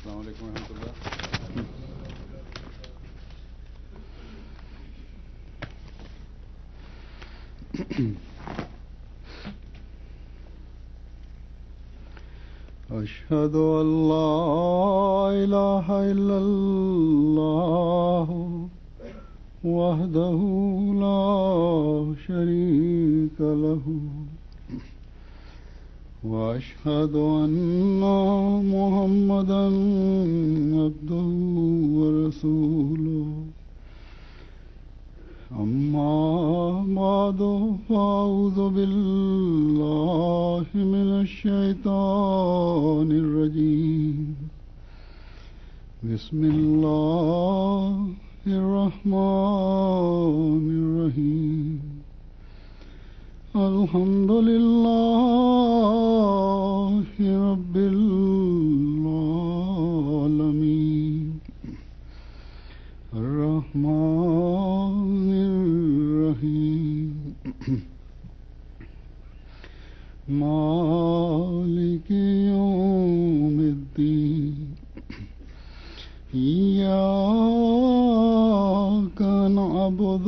السلام علیکم ورحمۃ اللہ. أشهد أن لا إله إلا الله وحده لا شريك له وأشهد أن محمدا عبده ورسوله. أما بعد فأعوذ بالله من الشيطان الرجيم. بسم الله الرحمن الرحيم. الحمد لله رب العالمين الرحمن الرحيم مالك يوم الدين. إياك نعبد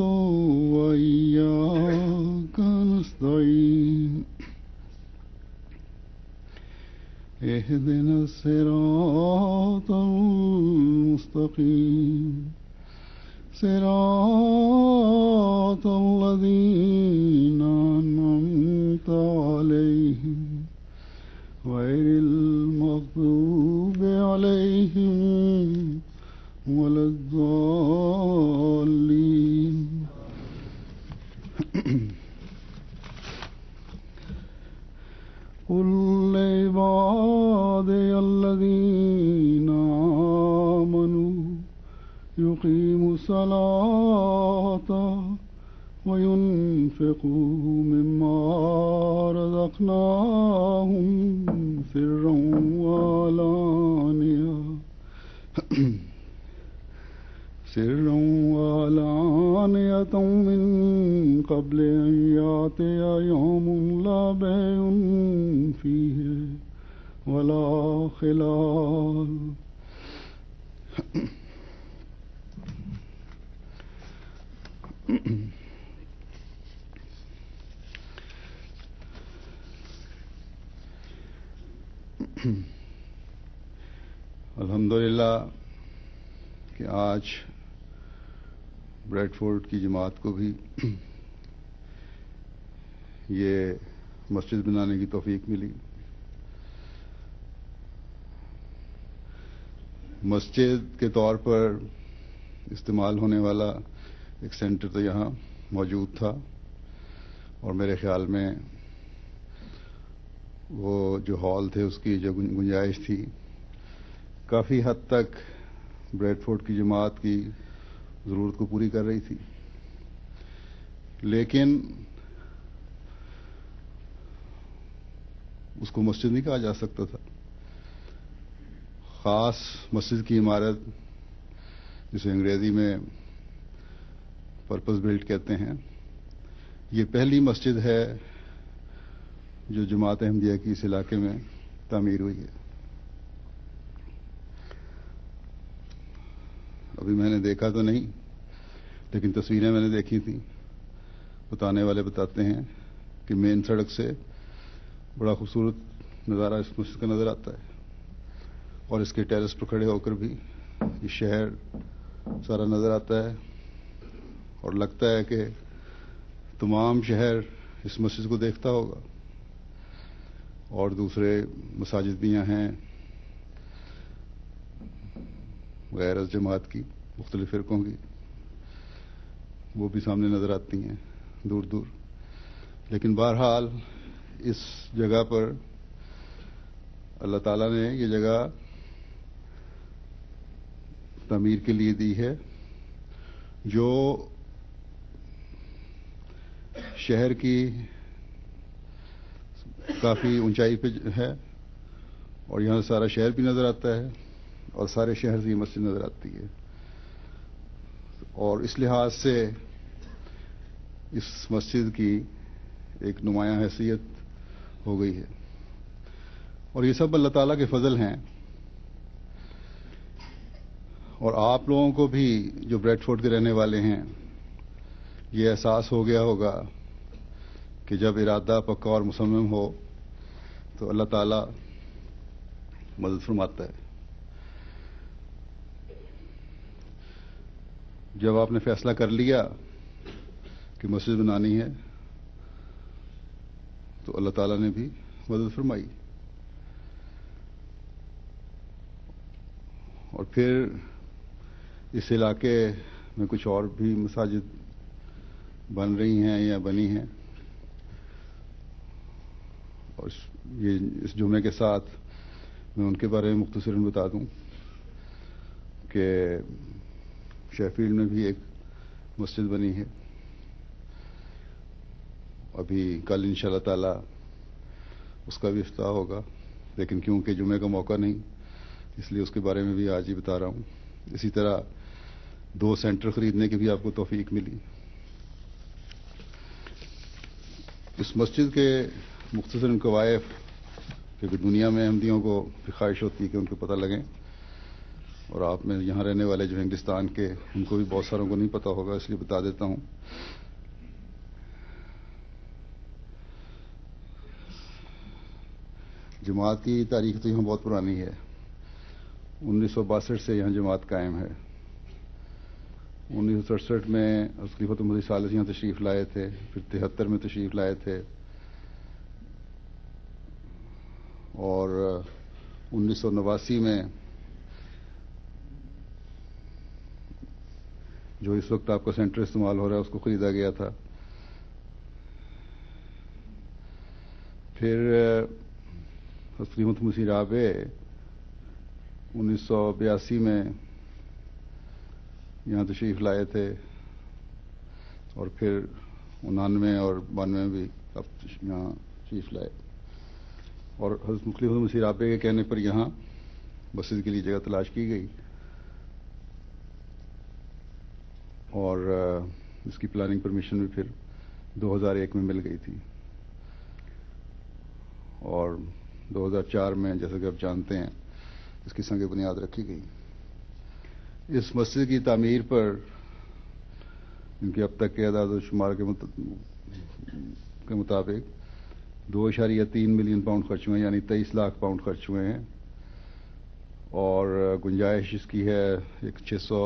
وإياك نستعين. اهدنا الصراط المستقيم صراط الذين أنعمت عليهم غير المغضوب عليهم ولا الضالين. قل لعبادي الذين آمنوا يقيموا الصلاة وينفقوا مما رزقناهم سرا وعلانية من قبل أن يأتي يوم لا بيع فيه ولا خلال. الحمدللہ کہ آج بریڈ فورڈ کی جماعت کو بھی یہ مسجد بنانے کی توفیق ملی. مسجد کے طور پر استعمال ہونے والا ایک سینٹر تو یہاں موجود تھا اور میرے خیال میں وہ جو ہال تھے اس کی جو گنجائش تھی کافی حد تک بریڈ فورڈ کی جماعت کی ضرورت کو پوری کر رہی تھی. لیکن اس کو مسجد نہیں کہا جا سکتا تھا. خاص مسجد کی عمارت جسے انگریزی میں پرپز بلڈ کہتے ہیں، یہ پہلی مسجد ہے جو جماعت احمدیہ کی اس علاقے میں تعمیر ہوئی ہے. ابھی میں نے دیکھا تو نہیں لیکن تصویریں میں نے دیکھی تھیں. بتانے والے بتاتے ہیں کہ مین سڑک سے بڑا خوبصورت نظارہ اس مسجد کا نظر آتا ہے اور اس کے ٹیرس پر کھڑے ہو کر بھی یہ شہر سارا نظر آتا ہے اور لگتا ہے کہ تمام شہر اس مسجد کو دیکھتا ہوگا. اور دوسرے مساجد بھی یہاں ہیں غیر از جماعت کی مختلف فرقوں کی، وہ بھی سامنے نظر آتی ہیں دور دور. لیکن بہرحال اس جگہ پر اللہ تعالیٰ نے یہ جگہ تعمیر کے لیے دی ہے جو شہر کی کافی اونچائی پہ ہے اور یہاں سارا شہر بھی نظر آتا ہے اور سارے شہر سے یہ مسجد نظر آتی ہے. اور اس لحاظ سے اس مسجد کی ایک نمایاں حیثیت ہو گئی ہے اور یہ سب اللہ تعالیٰ کے فضل ہیں اور آپ لوگوں کو بھی جو بریڈ فورڈ کے رہنے والے ہیں یہ احساس ہو گیا ہوگا کہ جب ارادہ پکا اور مصمم ہو تو اللہ تعالی مدد فرماتا ہے. جب آپ نے فیصلہ کر لیا کہ مسجد بنانی ہے تو اللہ تعالیٰ نے بھی مدد فرمائی. اور پھر اس علاقے میں کچھ اور بھی مساجد بن رہی ہیں یا بنی ہیں. اور اس جمعے کے ساتھ میں ان کے بارے میں مختصراً بتا دوں کہ شیفیلڈ میں بھی ایک مسجد بنی ہے. ابھی کل انشاءاللہ تعالی اس کا بھی افتتاح ہوگا، لیکن کیونکہ جمعے کا موقع نہیں اس لیے اس کے بارے میں بھی آج ہی بتا رہا ہوں. اسی طرح 2 سینٹر خریدنے کی بھی آپ کو توفیق ملی. اس مسجد کے مختصر قوائف، کیونکہ دنیا میں احمدیوں کو خواہش ہوتی ہے کہ ان کو پتہ لگیں، اور آپ میں یہاں رہنے والے جو ہندوستان کے ان کو بھی بہت ساروں کو نہیں پتہ ہوگا، اس لیے بتا دیتا ہوں. جماعت کی تاریخ تو یہاں بہت پرانی ہے. 1962 سے یہاں جماعت قائم ہے. 1967 میں خلیفۃ المسیح ثالث یہاں تشریف لائے تھے، پھر 73 میں تشریف لائے تھے، اور 1989 میں جو اس وقت آپ کا سینٹر استعمال ہو رہا ہے اس کو خریدا گیا تھا. پھر خلیفۃ مسیح رابع 1982 میں یہاں تشریف لائے تھے، اور پھر 89 اور 92 میں بھی اب یہاں تشریف لائے. اور حضرت خلیفۃ مسیح رابع کے کہنے پر یہاں مسجد کے لیے جگہ تلاش کی گئی، اور اس کی پلاننگ پرمیشن بھی پھر 2001 میں مل گئی تھی، اور 2004 میں جیسا کہ آپ جانتے ہیں اس کی سنگ بنیاد رکھی گئی. اس مسجد کی تعمیر پر ان کے اب تک کے اعداد و شمار کے مطابق 2.3 ملین پاؤنڈ خرچ ہوئے ہیں، یعنی 23 لاکھ پاؤنڈ خرچ ہوئے ہیں. اور گنجائش اس کی ہے ایک 600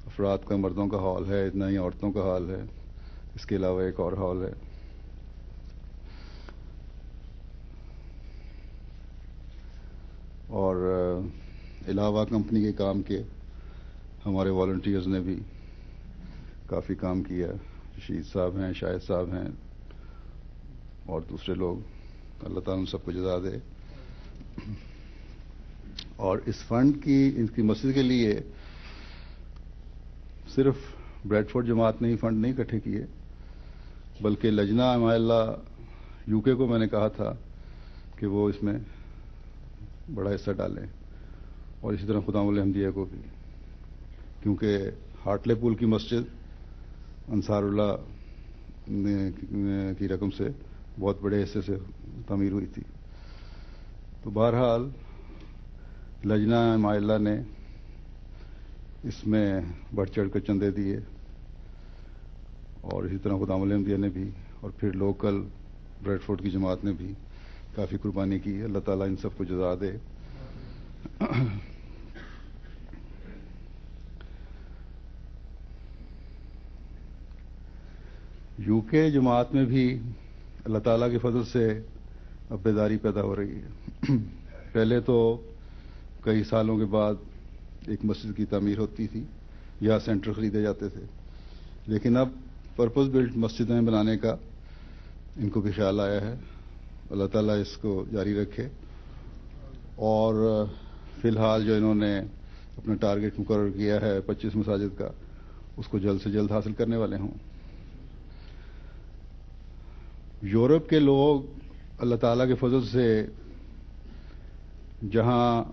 افراد کا مردوں کا ہال ہے، اتنا ہی عورتوں کا ہال ہے، اس کے علاوہ ایک اور ہال ہے. اور علاوہ کمپنی کے کام کے ہمارے والنٹیئرز نے بھی کافی کام کیا. رشید صاحب ہیں، شاہد صاحب ہیں، اور دوسرے لوگ. اللہ تعالیٰ ان سب کو جزا دے. اور اس فنڈ کی ان کی مسجد کے لیے صرف بریڈ فورڈ جماعت نے ہی فنڈ نہیں اکٹھے کیے، بلکہ لجنہ اماء اللہ UK کو میں نے کہا تھا کہ وہ اس میں بڑا حصہ ڈالیں، اور اسی طرح خدام الاحمدیہ کو بھی، کیونکہ ہارٹلے پول کی مسجد انصار اللہ کی رقم سے بہت بڑے حصے سے تعمیر ہوئی تھی. تو بہرحال لجنہ اماء اللہ نے اس میں بڑھ چڑھ کر چندے دیے، اور اسی طرح خدام الاحمدیہ نے بھی، اور پھر لوکل بریڈ فورڈ کی جماعت نے بھی کافی قربانی کی. اللہ تعالیٰ ان سب کو جزا دے. UK جماعت میں بھی اللہ تعالیٰ کے فضل سے اب بیداری پیدا ہو رہی ہے. پہلے تو کئی سالوں کے بعد ایک مسجد کی تعمیر ہوتی تھی یا سینٹر خریدے جاتے تھے، لیکن اب پرپز بلٹ مسجدیں بنانے کا ان کو بھی خیال آیا ہے. اللہ تعالیٰ اس کو جاری رکھے. اور فی الحال جو انہوں نے اپنا ٹارگٹ مقرر کیا ہے 25 مساجد کا، اس کو جلد سے جلد حاصل کرنے والے ہوں. یورپ کے لوگ اللہ تعالیٰ کے فضل سے جہاں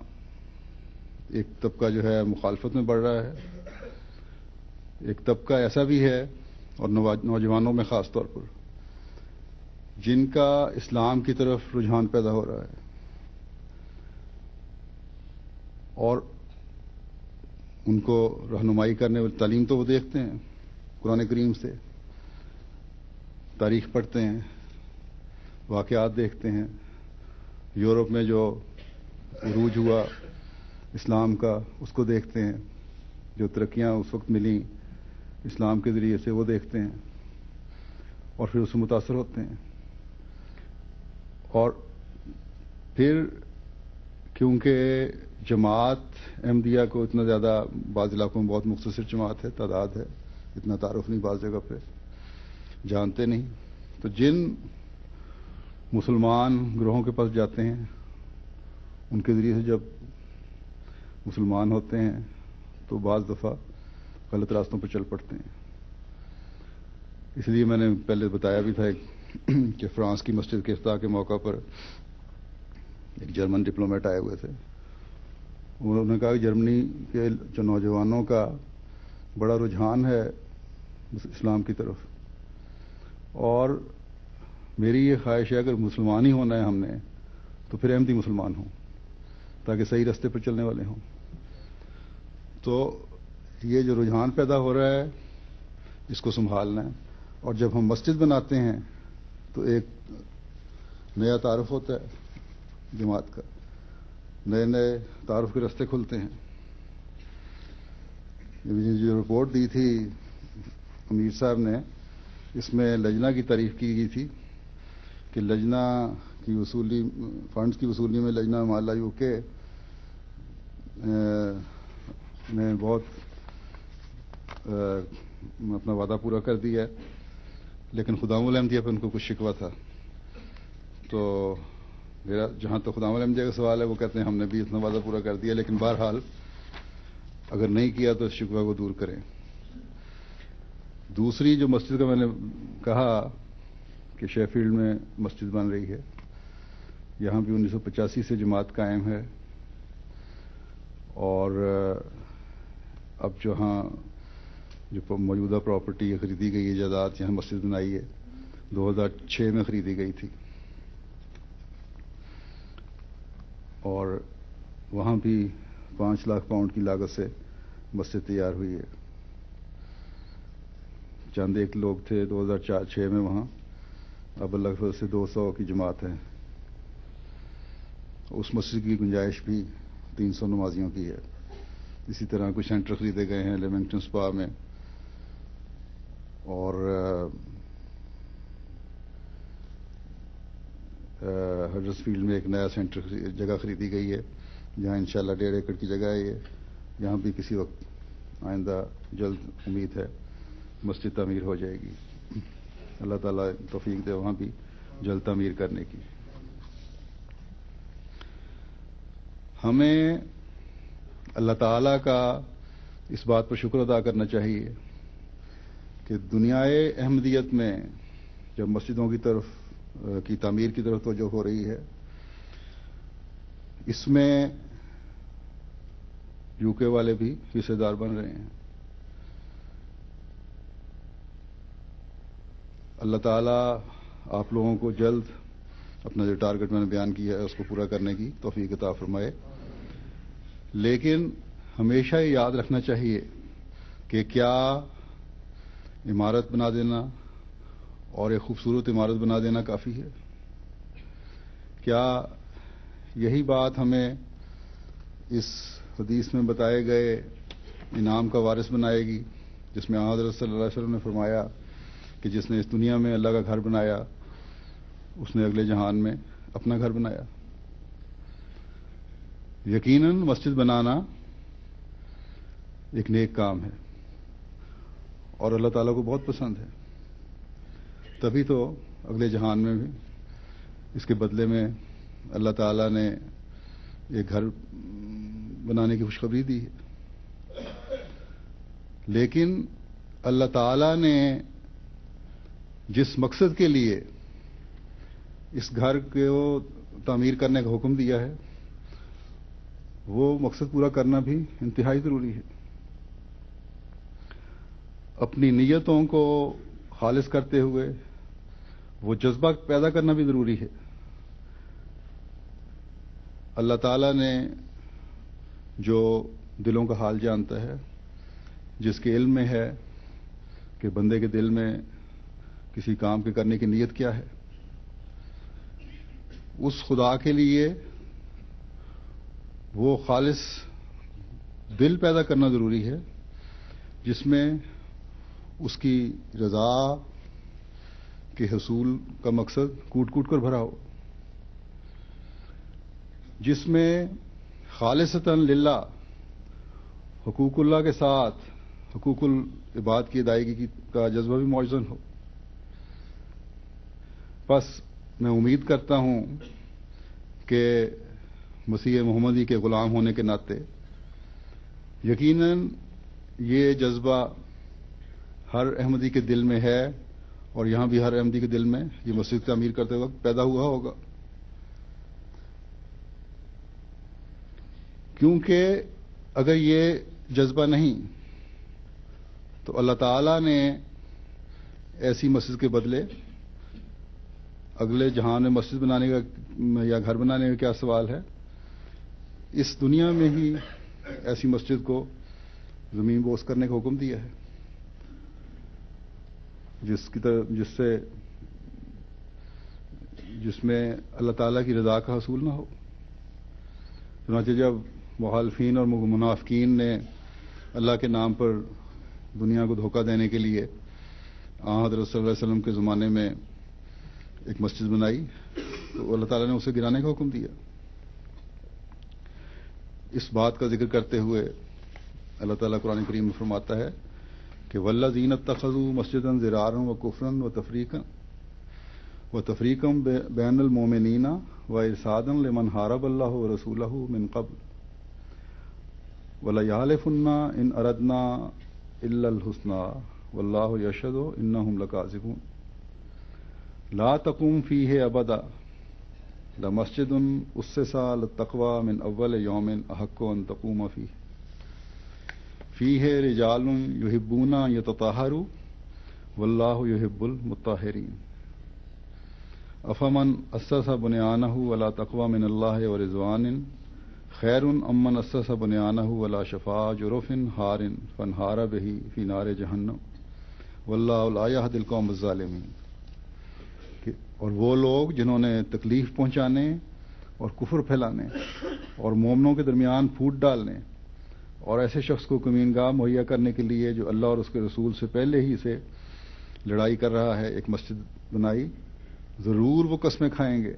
ایک طبقہ جو ہے مخالفت میں بڑھ رہا ہے، ایک طبقہ ایسا بھی ہے، اور نوجوانوں میں خاص طور پر، جن کا اسلام کی طرف رجحان پیدا ہو رہا ہے. اور ان کو رہنمائی کرنے والی تعلیم تو وہ دیکھتے ہیں قرآن کریم سے، تاریخ پڑھتے ہیں، واقعات دیکھتے ہیں، یورپ میں جو عروج ہوا اسلام کا اس کو دیکھتے ہیں، جو ترقیاں اس وقت ملیں اسلام کے ذریعے سے وہ دیکھتے ہیں اور پھر اس سے متاثر ہوتے ہیں. اور پھر کیونکہ جماعت احمدیہ کو اتنا زیادہ، بعض علاقوں میں بہت مختصر جماعت ہے، تعداد ہے، اتنا تعارف نہیں، بعض جگہ پہ جانتے نہیں، تو جن مسلمان گروہوں کے پاس جاتے ہیں ان کے ذریعے سے جب مسلمان ہوتے ہیں تو بعض دفعہ غلط راستوں پر چل پڑتے ہیں. اس لیے میں نے پہلے بتایا بھی تھا کہ فرانس کی مسجد کے افتتاح کے موقع پر ایک جرمن ڈپلومیٹ آئے ہوئے تھے. انہوں نے کہا کہ جرمنی کے جو نوجوانوں کا بڑا رجحان ہے اسلام کی طرف، اور میری یہ خواہش ہے اگر مسلمان ہی ہونا ہے ہم نے تو پھر احمدی مسلمان ہوں تاکہ صحیح راستے پر چلنے والے ہوں. تو یہ جو رجحان پیدا ہو رہا ہے اس کو سنبھالنا ہے. اور جب ہم مسجد بناتے ہیں تو ایک نیا تعارف ہوتا ہے جماعت کا، نئے نئے تعارف کے راستے کھلتے ہیں. جو رپورٹ دی تھی امیر صاحب نے، اس میں لجنہ کی تعریف کی گئی تھی کہ لجنہ کی وصولی، فنڈز کی وصولی میں لجنہ مالا یو کے نے بہت اپنا وعدہ پورا کر دیا ہے، لیکن خدام الاحمدیہ پہ ان کو کچھ شکوہ تھا. تو میرا جہاں تک خدام الاحمدیہ کا سوال ہے وہ کہتے ہیں ہم نے بھی اتنا وعدہ پورا کر دیا، لیکن بہرحال اگر نہیں کیا تو اس شکوہ کو دور کریں. دوسری جو مسجد کا میں نے کہا کہ شیفیلڈ میں مسجد بن رہی ہے، یہاں بھی 1985 سے جماعت قائم ہے، اور اب جہاں جو موجودہ پراپرٹی خریدی گئی ہے، جائیداد یہاں مسجد بنائی ہے، 2006 میں خریدی گئی تھی، اور وہاں بھی 5 لاکھ پاؤنڈ کی لاگت سے مسجد تیار ہوئی ہے. چند ایک لوگ تھے 2004-06 میں وہاں، اب اللہ کے فضل سے 200 کی جماعت ہے. اس مسجد کی گنجائش بھی 300 نمازیوں کی ہے. اسی طرح کچھ سینٹر خریدے گئے ہیں لیمنگٹن سپا میں، اور ہڈرس فیلڈ میں ایک نیا سینٹر جگہ خریدی گئی ہے جہاں انشاءاللہ 1.5 ایکڑ کی جگہ ہے. یہ یہاں بھی کسی وقت آئندہ جلد امید ہے مسجد تعمیر ہو جائے گی. اللہ تعالیٰ توفیق دے وہاں بھی جلد تعمیر کرنے کی. ہمیں اللہ تعالیٰ کا اس بات پر شکر ادا کرنا چاہیے کہ دنیائے احمدیت میں جب مسجدوں کی طرف کی تعمیر کی طرف توجہ ہو رہی ہے، اس میں یو کے والے بھی حصے دار بن رہے ہیں. اللہ تعالیٰ آپ لوگوں کو جلد اپنا جو ٹارگٹ میں نے بیان کیا ہے اس کو پورا کرنے کی توفیق عطا فرمائے. لیکن ہمیشہ یہ یاد رکھنا چاہیے کہ کیا عمارت بنا دینا اور ایک خوبصورت عمارت بنا دینا کافی ہے؟ کیا یہی بات ہمیں اس حدیث میں بتائے گئے انعام کا وارث بنائے گی جس میں حضرت صلی اللہ علیہ وسلم نے فرمایا کہ جس نے اس دنیا میں اللہ کا گھر بنایا اس نے اگلے جہان میں اپنا گھر بنایا؟ یقیناً مسجد بنانا ایک نیک کام ہے اور اللہ تعالیٰ کو بہت پسند ہے. تبھی تو اگلے جہان میں بھی اس کے بدلے میں اللہ تعالیٰ نے ایک گھر بنانے کی خوشخبری دی ہے. لیکن اللہ تعالیٰ نے جس مقصد کے لیے اس گھر کو تعمیر کرنے کا حکم دیا ہے وہ مقصد پورا کرنا بھی انتہائی ضروری ہے. اپنی نیتوں کو خالص کرتے ہوئے وہ جذبہ پیدا کرنا بھی ضروری ہے. اللہ تعالیٰ نے جو دلوں کا حال جانتا ہے، جس کے علم میں ہے کہ بندے کے دل میں کسی کام کے کرنے کی نیت کیا ہے، اس خدا کے لیے وہ خالص دل پیدا کرنا ضروری ہے جس میں اس کی رضا کے حصول کا مقصد کوٹ کوٹ کر بھرا ہو، جس میں خالصتاً للہ حقوق اللہ کے ساتھ حقوق العباد کی ادائیگی کا جذبہ بھی موجود ہو۔ بس میں امید کرتا ہوں کہ مسیح محمدی کے غلام ہونے کے ناطے یقیناً یہ جذبہ ہر احمدی کے دل میں ہے، اور یہاں بھی ہر احمدی کے دل میں یہ مسجد تعمیر کرتے وقت پیدا ہوا ہوگا، کیونکہ اگر یہ جذبہ نہیں تو اللہ تعالیٰ نے ایسی مسجد کے بدلے اگلے جہان میں مسجد بنانے کا یا گھر بنانے کا کیا سوال ہے، اس دنیا میں ہی ایسی مسجد کو زمین بوس کرنے کا حکم دیا ہے جس میں اللہ تعالیٰ کی رضا کا حصول نہ ہو۔ چنانچہ جب مخالفین اور منافقین نے اللہ کے نام پر دنیا کو دھوکہ دینے کے لیے حضرت صلی اللہ علیہ وسلم کے زمانے میں ایک مسجد بنائی تو اللہ تعالیٰ نے اسے گرانے کا حکم دیا۔ اس بات کا ذکر کرتے ہوئے اللہ تعالیٰ قرآن کریم میں فرماتا ہے کہ وَالَّذِينَ اتَّخَذُوا مَسْجِدًا ضِرَارًا وَكُفْرًا وَتَفْرِيقًا بَيْنَ الْمُؤْمِنِينَ وَإِرْصَادًا لِمَنْ حَارَبَ اللَّهَ وَرَسُولَهُ مِنْ قَبْلُ وَلَيَحْلِفُنَّ إِنْ أَرَدْنَا إِلَّا الْحُسْنَى وَاللَّهُ يَشْهَدُ إِنَّهُمْ لَكَاذِبُونَ لَا تَقُومُ فِيهِ أَبَدًا لَمَسْجِدٌ أُسِّسَ عَلَى التَّقْوَى مِنْ أَوَّلِ يَوْمٍ أَحَقُّ أَنْ تَقُومَ فِيهِ رِجَالٌ يُحِبُّونَ أَنْ يَتَطَهَّرُوا وَاللَّهُ يُحِبُّ الْمُطَّهِّرِينَ أَفَمَنْ أَسَّسَ بُنْيَانَهُ عَلَى تَقْوَى مِنَ اللَّهِ وَرِضْوَانٍ خَيْرٌ أَمَّنْ أَسَّسَ بُنْيَانَهُ عَلَى شَفَا جُرُفٍ هَارٍ فَانْهَارَ بِهِ فِي نَارِ جَهَنَّمَ وَاللَّهُ لَا يَهْدِي الْقَوْمَ الظَّالِمِينَ۔ اور وہ لوگ جنہوں نے تکلیف پہنچانے اور کفر پھیلانے اور مومنوں کے درمیان پھوٹ ڈالنے اور ایسے شخص کو کمینگاہ مہیا کرنے کے لیے جو اللہ اور اس کے رسول سے پہلے ہی سے لڑائی کر رہا ہے ایک مسجد بنائی، ضرور وہ قسمیں کھائیں گے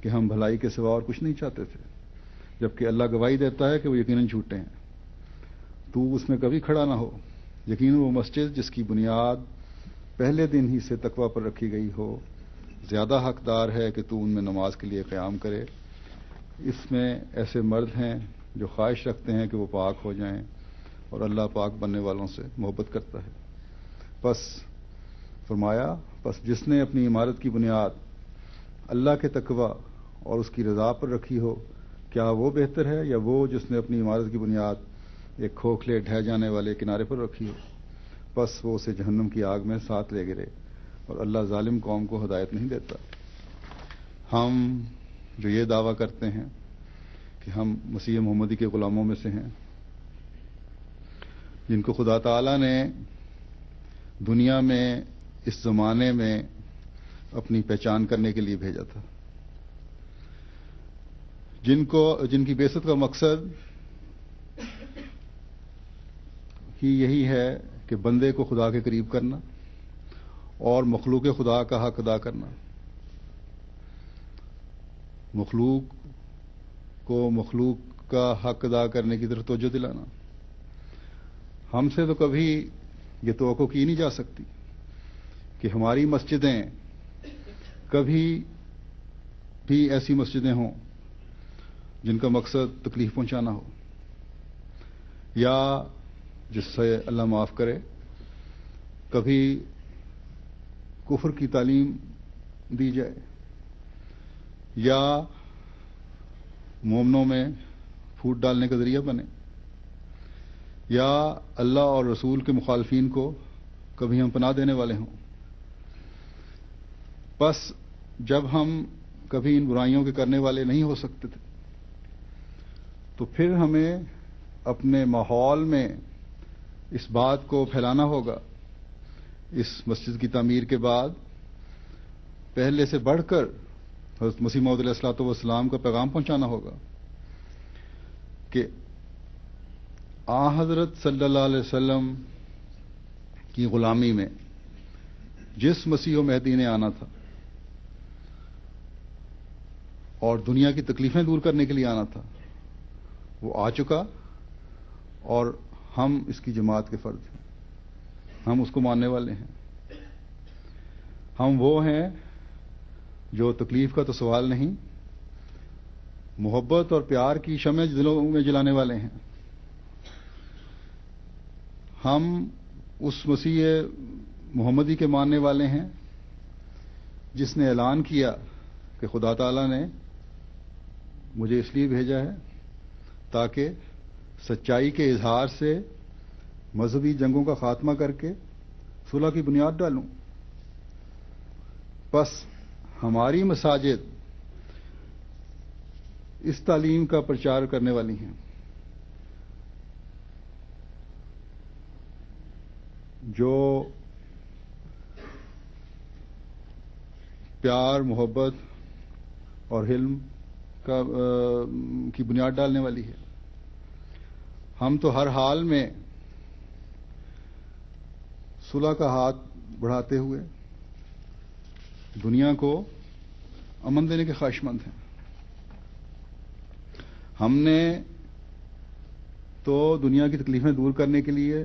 کہ ہم بھلائی کے سوا اور کچھ نہیں چاہتے تھے، جبکہ اللہ گواہی دیتا ہے کہ وہ یقیناً جھوٹے ہیں۔ تو اس میں کبھی کھڑا نہ ہو، یقیناً وہ مسجد جس کی بنیاد پہلے دن ہی سے تقوی پر رکھی گئی ہو زیادہ حقدار ہے کہ تو ان میں نماز کے لیے قیام کرے۔ اس میں ایسے مرد ہیں جو خواہش رکھتے ہیں کہ وہ پاک ہو جائیں اور اللہ پاک بننے والوں سے محبت کرتا ہے۔ پس فرمایا، پس جس نے اپنی عمارت کی بنیاد اللہ کے تقوی اور اس کی رضا پر رکھی ہو، کیا وہ بہتر ہے یا وہ جس نے اپنی عمارت کی بنیاد ایک کھوکھلے ڈھہ جانے والے کنارے پر رکھی ہو؟ پس وہ اسے جہنم کی آگ میں ساتھ لے گرے، اور اللہ ظالم قوم کو ہدایت نہیں دیتا۔ ہم جو یہ دعویٰ کرتے ہیں کہ ہم مسیح محمدی کے غلاموں میں سے ہیں، جن کو خدا تعالیٰ نے دنیا میں اس زمانے میں اپنی پہچان کرنے کے لیے بھیجا تھا، جن کی بعثت کا مقصد ہی یہی ہے کہ بندے کو خدا کے قریب کرنا اور مخلوق خدا کا حق ادا کرنا، مخلوق کو مخلوق کا حق ادا کرنے کی طرف توجہ دلانا۔ ہم سے تو کبھی یہ توقع کی نہیں جا سکتی کہ ہماری مسجدیں کبھی بھی ایسی مسجدیں ہوں جن کا مقصد تکلیف پہنچانا ہو، یا جس سے اللہ معاف کرے کبھی کفر کی تعلیم دی جائے یا مومنوں میں پھوٹ ڈالنے کا ذریعہ بنے، یا اللہ اور رسول کے مخالفین کو کبھی ہم پناہ دینے والے ہوں۔ بس جب ہم کبھی ان برائیوں کے کرنے والے نہیں ہو سکتے تھے تو پھر ہمیں اپنے ماحول میں اس بات کو پھیلانا ہوگا، اس مسجد کی تعمیر کے بعد پہلے سے بڑھ کر حضرت مسیح موعود علیہ الصلوۃ والسلام کا پیغام پہنچانا ہوگا کہ آ حضرت صلی اللہ علیہ وسلم کی غلامی میں جس مسیح و مہدی نے آنا تھا اور دنیا کی تکلیفیں دور کرنے کے لیے آنا تھا، وہ آ چکا، اور ہم اس کی جماعت کے فرد ہیں، ہم اس کو ماننے والے ہیں۔ ہم وہ ہیں جو تکلیف کا تو سوال نہیں، محبت اور پیار کی شمع دلوں میں جلانے والے ہیں۔ ہم اس مسیح محمدی کے ماننے والے ہیں جس نے اعلان کیا کہ خدا تعالیٰ نے مجھے اس لیے بھیجا ہے تاکہ سچائی کے اظہار سے مذہبی جنگوں کا خاتمہ کر کے صلح کی بنیاد ڈالوں۔ بس ہماری مساجد اس تعلیم کا پرچار کرنے والی ہیں۔ جو پیار، محبت اور حلم کی بنیاد ڈالنے والی ہے۔ ہم تو ہر حال میں صلح کا ہاتھ بڑھاتے ہوئے دنیا کو امن دینے کے خواہش مند ہیں۔ ہم نے تو دنیا کی تکلیفیں دور کرنے کے لیے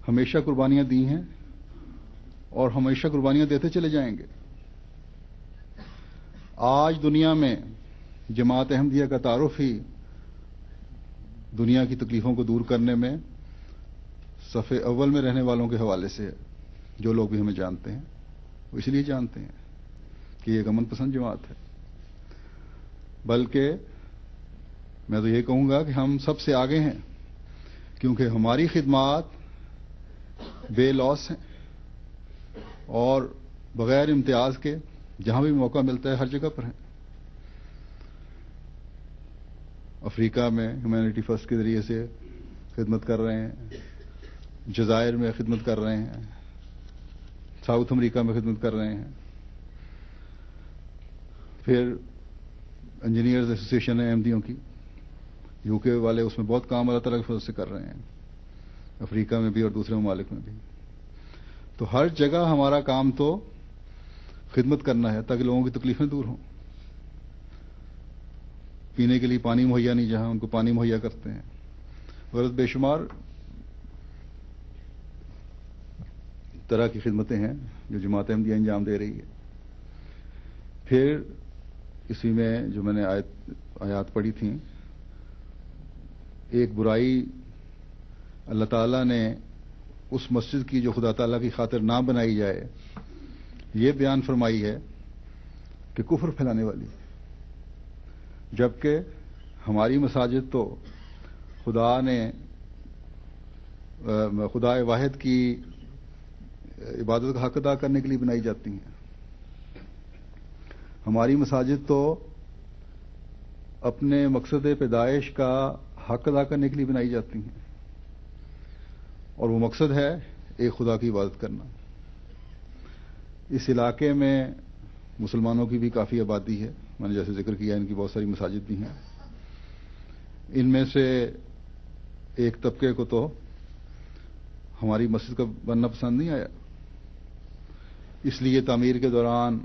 ہمیشہ قربانیاں دی ہیں اور ہمیشہ قربانیاں دیتے چلے جائیں گے۔ آج دنیا میں جماعت احمدیہ کا تعارف ہی دنیا کی تکلیفوں کو دور کرنے میں صف اول میں رہنے والوں کے حوالے سے ہے۔ جو لوگ بھی ہمیں جانتے ہیں وہ اس لیے جانتے ہیں کہ یہ ایک امن پسند جماعت ہے، بلکہ میں تو یہ کہوں گا کہ ہم سب سے آگے ہیں، کیونکہ ہماری خدمات بے لوس ہیں اور بغیر امتیاز کے جہاں بھی موقع ملتا ہے ہر جگہ پر ہیں۔ افریقہ میں ہیومینٹی فرسٹ کے ذریعے سے خدمت کر رہے ہیں، جزائر میں خدمت کر رہے ہیں، ساؤتھ امریکہ میں خدمت کر رہے ہیں، پھر انجینئرز ایسوسی ایشن ہے احمدیوں کی، یو کے والے اس میں بہت کام اللہ تعالیٰ کے فضل سے کر رہے ہیں، افریقہ میں بھی اور دوسرے ممالک میں بھی۔ تو ہر جگہ ہمارا کام تو خدمت کرنا ہے تاکہ لوگوں کی تکلیفیں دور ہوں۔ پینے کے لیے پانی مہیا نہیں جہاں ان کو پانی مہیا کرتے ہیں، غرض بے شمار طرح کی خدمتیں ہیں جو جماعت احمدیہ انجام دے رہی ہے۔ پھر اسی میں جو میں نے آیات پڑھی تھیں، ایک برائی اللہ تعالیٰ نے اس مسجد کی جو خدا تعالیٰ کی خاطر نہ بنائی جائے یہ بیان فرمائی ہے کہ کفر پھیلانے والی، جبکہ ہماری مساجد تو خدا واحد کی عبادت کا حق ادا کرنے کے لیے بنائی جاتی ہیں۔ ہماری مساجد تو اپنے مقصد پیدائش کا حق ادا کرنے کے لیے بنائی جاتی ہیں، اور وہ مقصد ہے ایک خدا کی عبادت کرنا۔ اس علاقے میں مسلمانوں کی بھی کافی آبادی ہے، میں نے جیسے ذکر کیا ان کی بہت ساری مساجد بھی ہیں۔ ان میں سے ایک طبقے کو تو ہماری مسجد کا بننا پسند نہیں آیا، اس لیے تعمیر کے دوران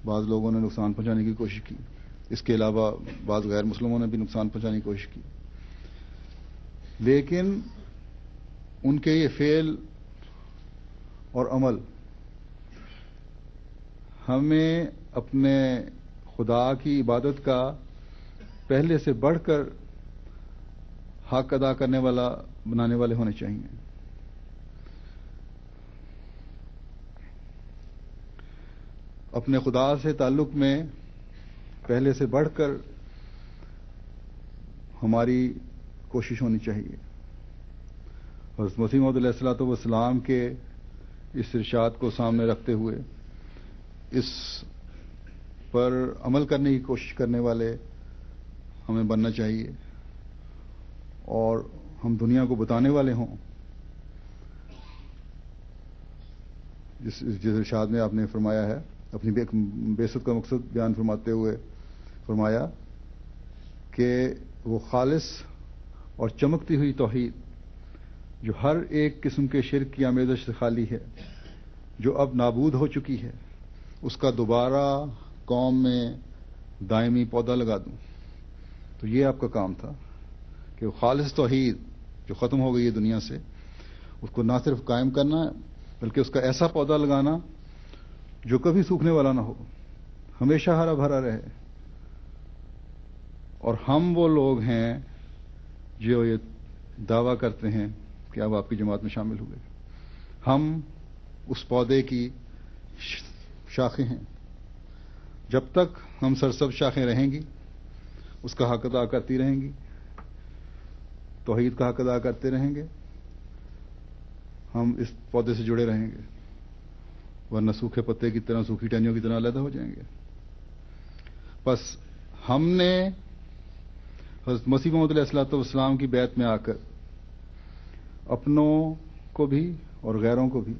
بعض لوگوں نے نقصان پہنچانے کی کوشش کی، اس کے علاوہ بعض غیر مسلموں نے بھی نقصان پہنچانے کی کوشش کی، لیکن ان کے یہ فعل اور عمل ہمیں اپنے خدا کی عبادت کا پہلے سے بڑھ کر حق ادا کرنے والا بنانے والے ہونے چاہیے۔ اپنے خدا سے تعلق میں پہلے سے بڑھ کر ہماری کوشش ہونی چاہیے۔ حضرت مسیح موعود علیہ الصلوۃ والسلام کے اس ارشاد کو سامنے رکھتے ہوئے اس پر عمل کرنے کی کوشش کرنے والے ہمیں بننا چاہیے، اور ہم دنیا کو بتانے والے ہوں. جس ارشاد میں آپ نے فرمایا ہے، اپنی بعثت کا مقصد بیان فرماتے ہوئے فرمایا کہ وہ خالص اور چمکتی ہوئی توحید جو ہر ایک قسم کے شرک کی آمیزش سے خالی ہے، جو اب نابود ہو چکی ہے، اس کا دوبارہ قوم میں دائمی پودا لگا دوں. تو یہ آپ کا کام تھا کہ وہ خالص توحید جو ختم ہو گئی ہے دنیا سے، اس کو نہ صرف قائم کرنا بلکہ اس کا ایسا پودا لگانا جو کبھی سوکھنے والا نہ ہو، ہمیشہ ہرا بھرا رہے. اور ہم وہ لوگ ہیں جو یہ دعویٰ کرتے ہیں کہ اب آپ کی جماعت میں شامل ہوئے. ہم اس پودے کی شاخیں ہیں. جب تک ہم سرسبز شاخیں رہیں گی اس کا حق ادا کرتی رہیں گی، توحید کا حق ادا کرتے رہیں گے، ہم اس پودے سے جڑے رہیں گے، ورنہ سوکھے پتے کی طرح، سوکھی ٹہنیوں کی طرح علیحدہ ہو جائیں گے. بس ہم نے حضرت مسیح موعود علیہ الصلوۃ والسلام کی بیعت میں آ کر اپنوں کو بھی اور غیروں کو بھی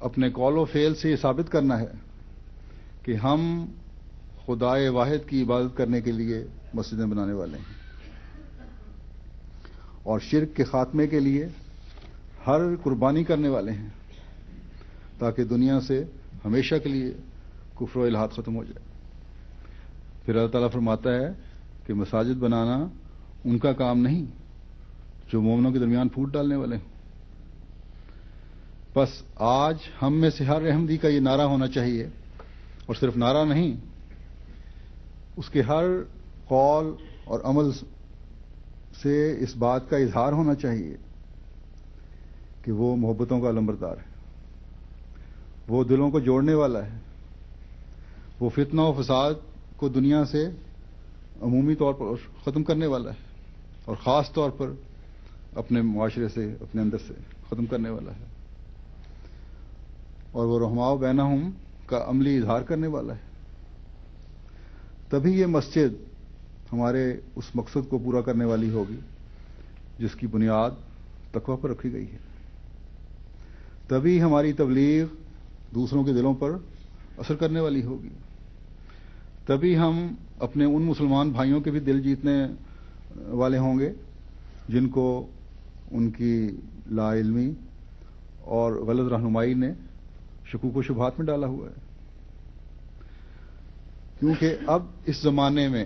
اپنے قول و فعل سے یہ ثابت کرنا ہے کہ ہم خدائے واحد کی عبادت کرنے کے لیے مسجدیں بنانے والے ہیں، اور شرک کے خاتمے کے لیے ہر قربانی کرنے والے ہیں، تاکہ دنیا سے ہمیشہ کے لیے کفر و الحاد ختم ہو جائے. پھر اللہ تعالیٰ فرماتا ہے کہ مساجد بنانا ان کا کام نہیں جو مومنوں کے درمیان پھوٹ ڈالنے والے ہیں. بس آج ہم میں سے ہر احمدی کا یہ نعرہ ہونا چاہیے، اور صرف نعرہ نہیں، اس کے ہر قول اور عمل سے اس بات کا اظہار ہونا چاہیے کہ وہ محبتوں کا علمبردار ہے، وہ دلوں کو جوڑنے والا ہے، وہ فتنہ و فساد کو دنیا سے عمومی طور پر ختم کرنے والا ہے، اور خاص طور پر اپنے معاشرے سے، اپنے اندر سے ختم کرنے والا ہے، اور وہ رحماء بینہم کا عملی اظہار کرنے والا ہے. تبھی یہ مسجد ہمارے اس مقصد کو پورا کرنے والی ہوگی جس کی بنیاد تقویٰ پر رکھی گئی ہے. تبھی ہماری تبلیغ دوسروں کے دلوں پر اثر کرنے والی ہوگی. تبھی ہم اپنے ان مسلمان بھائیوں کے بھی دل جیتنے والے ہوں گے جن کو ان کی لا علمی اور غلط رہنمائی نے شکوک و شبہات میں ڈالا ہوا ہے. کیونکہ اب اس زمانے میں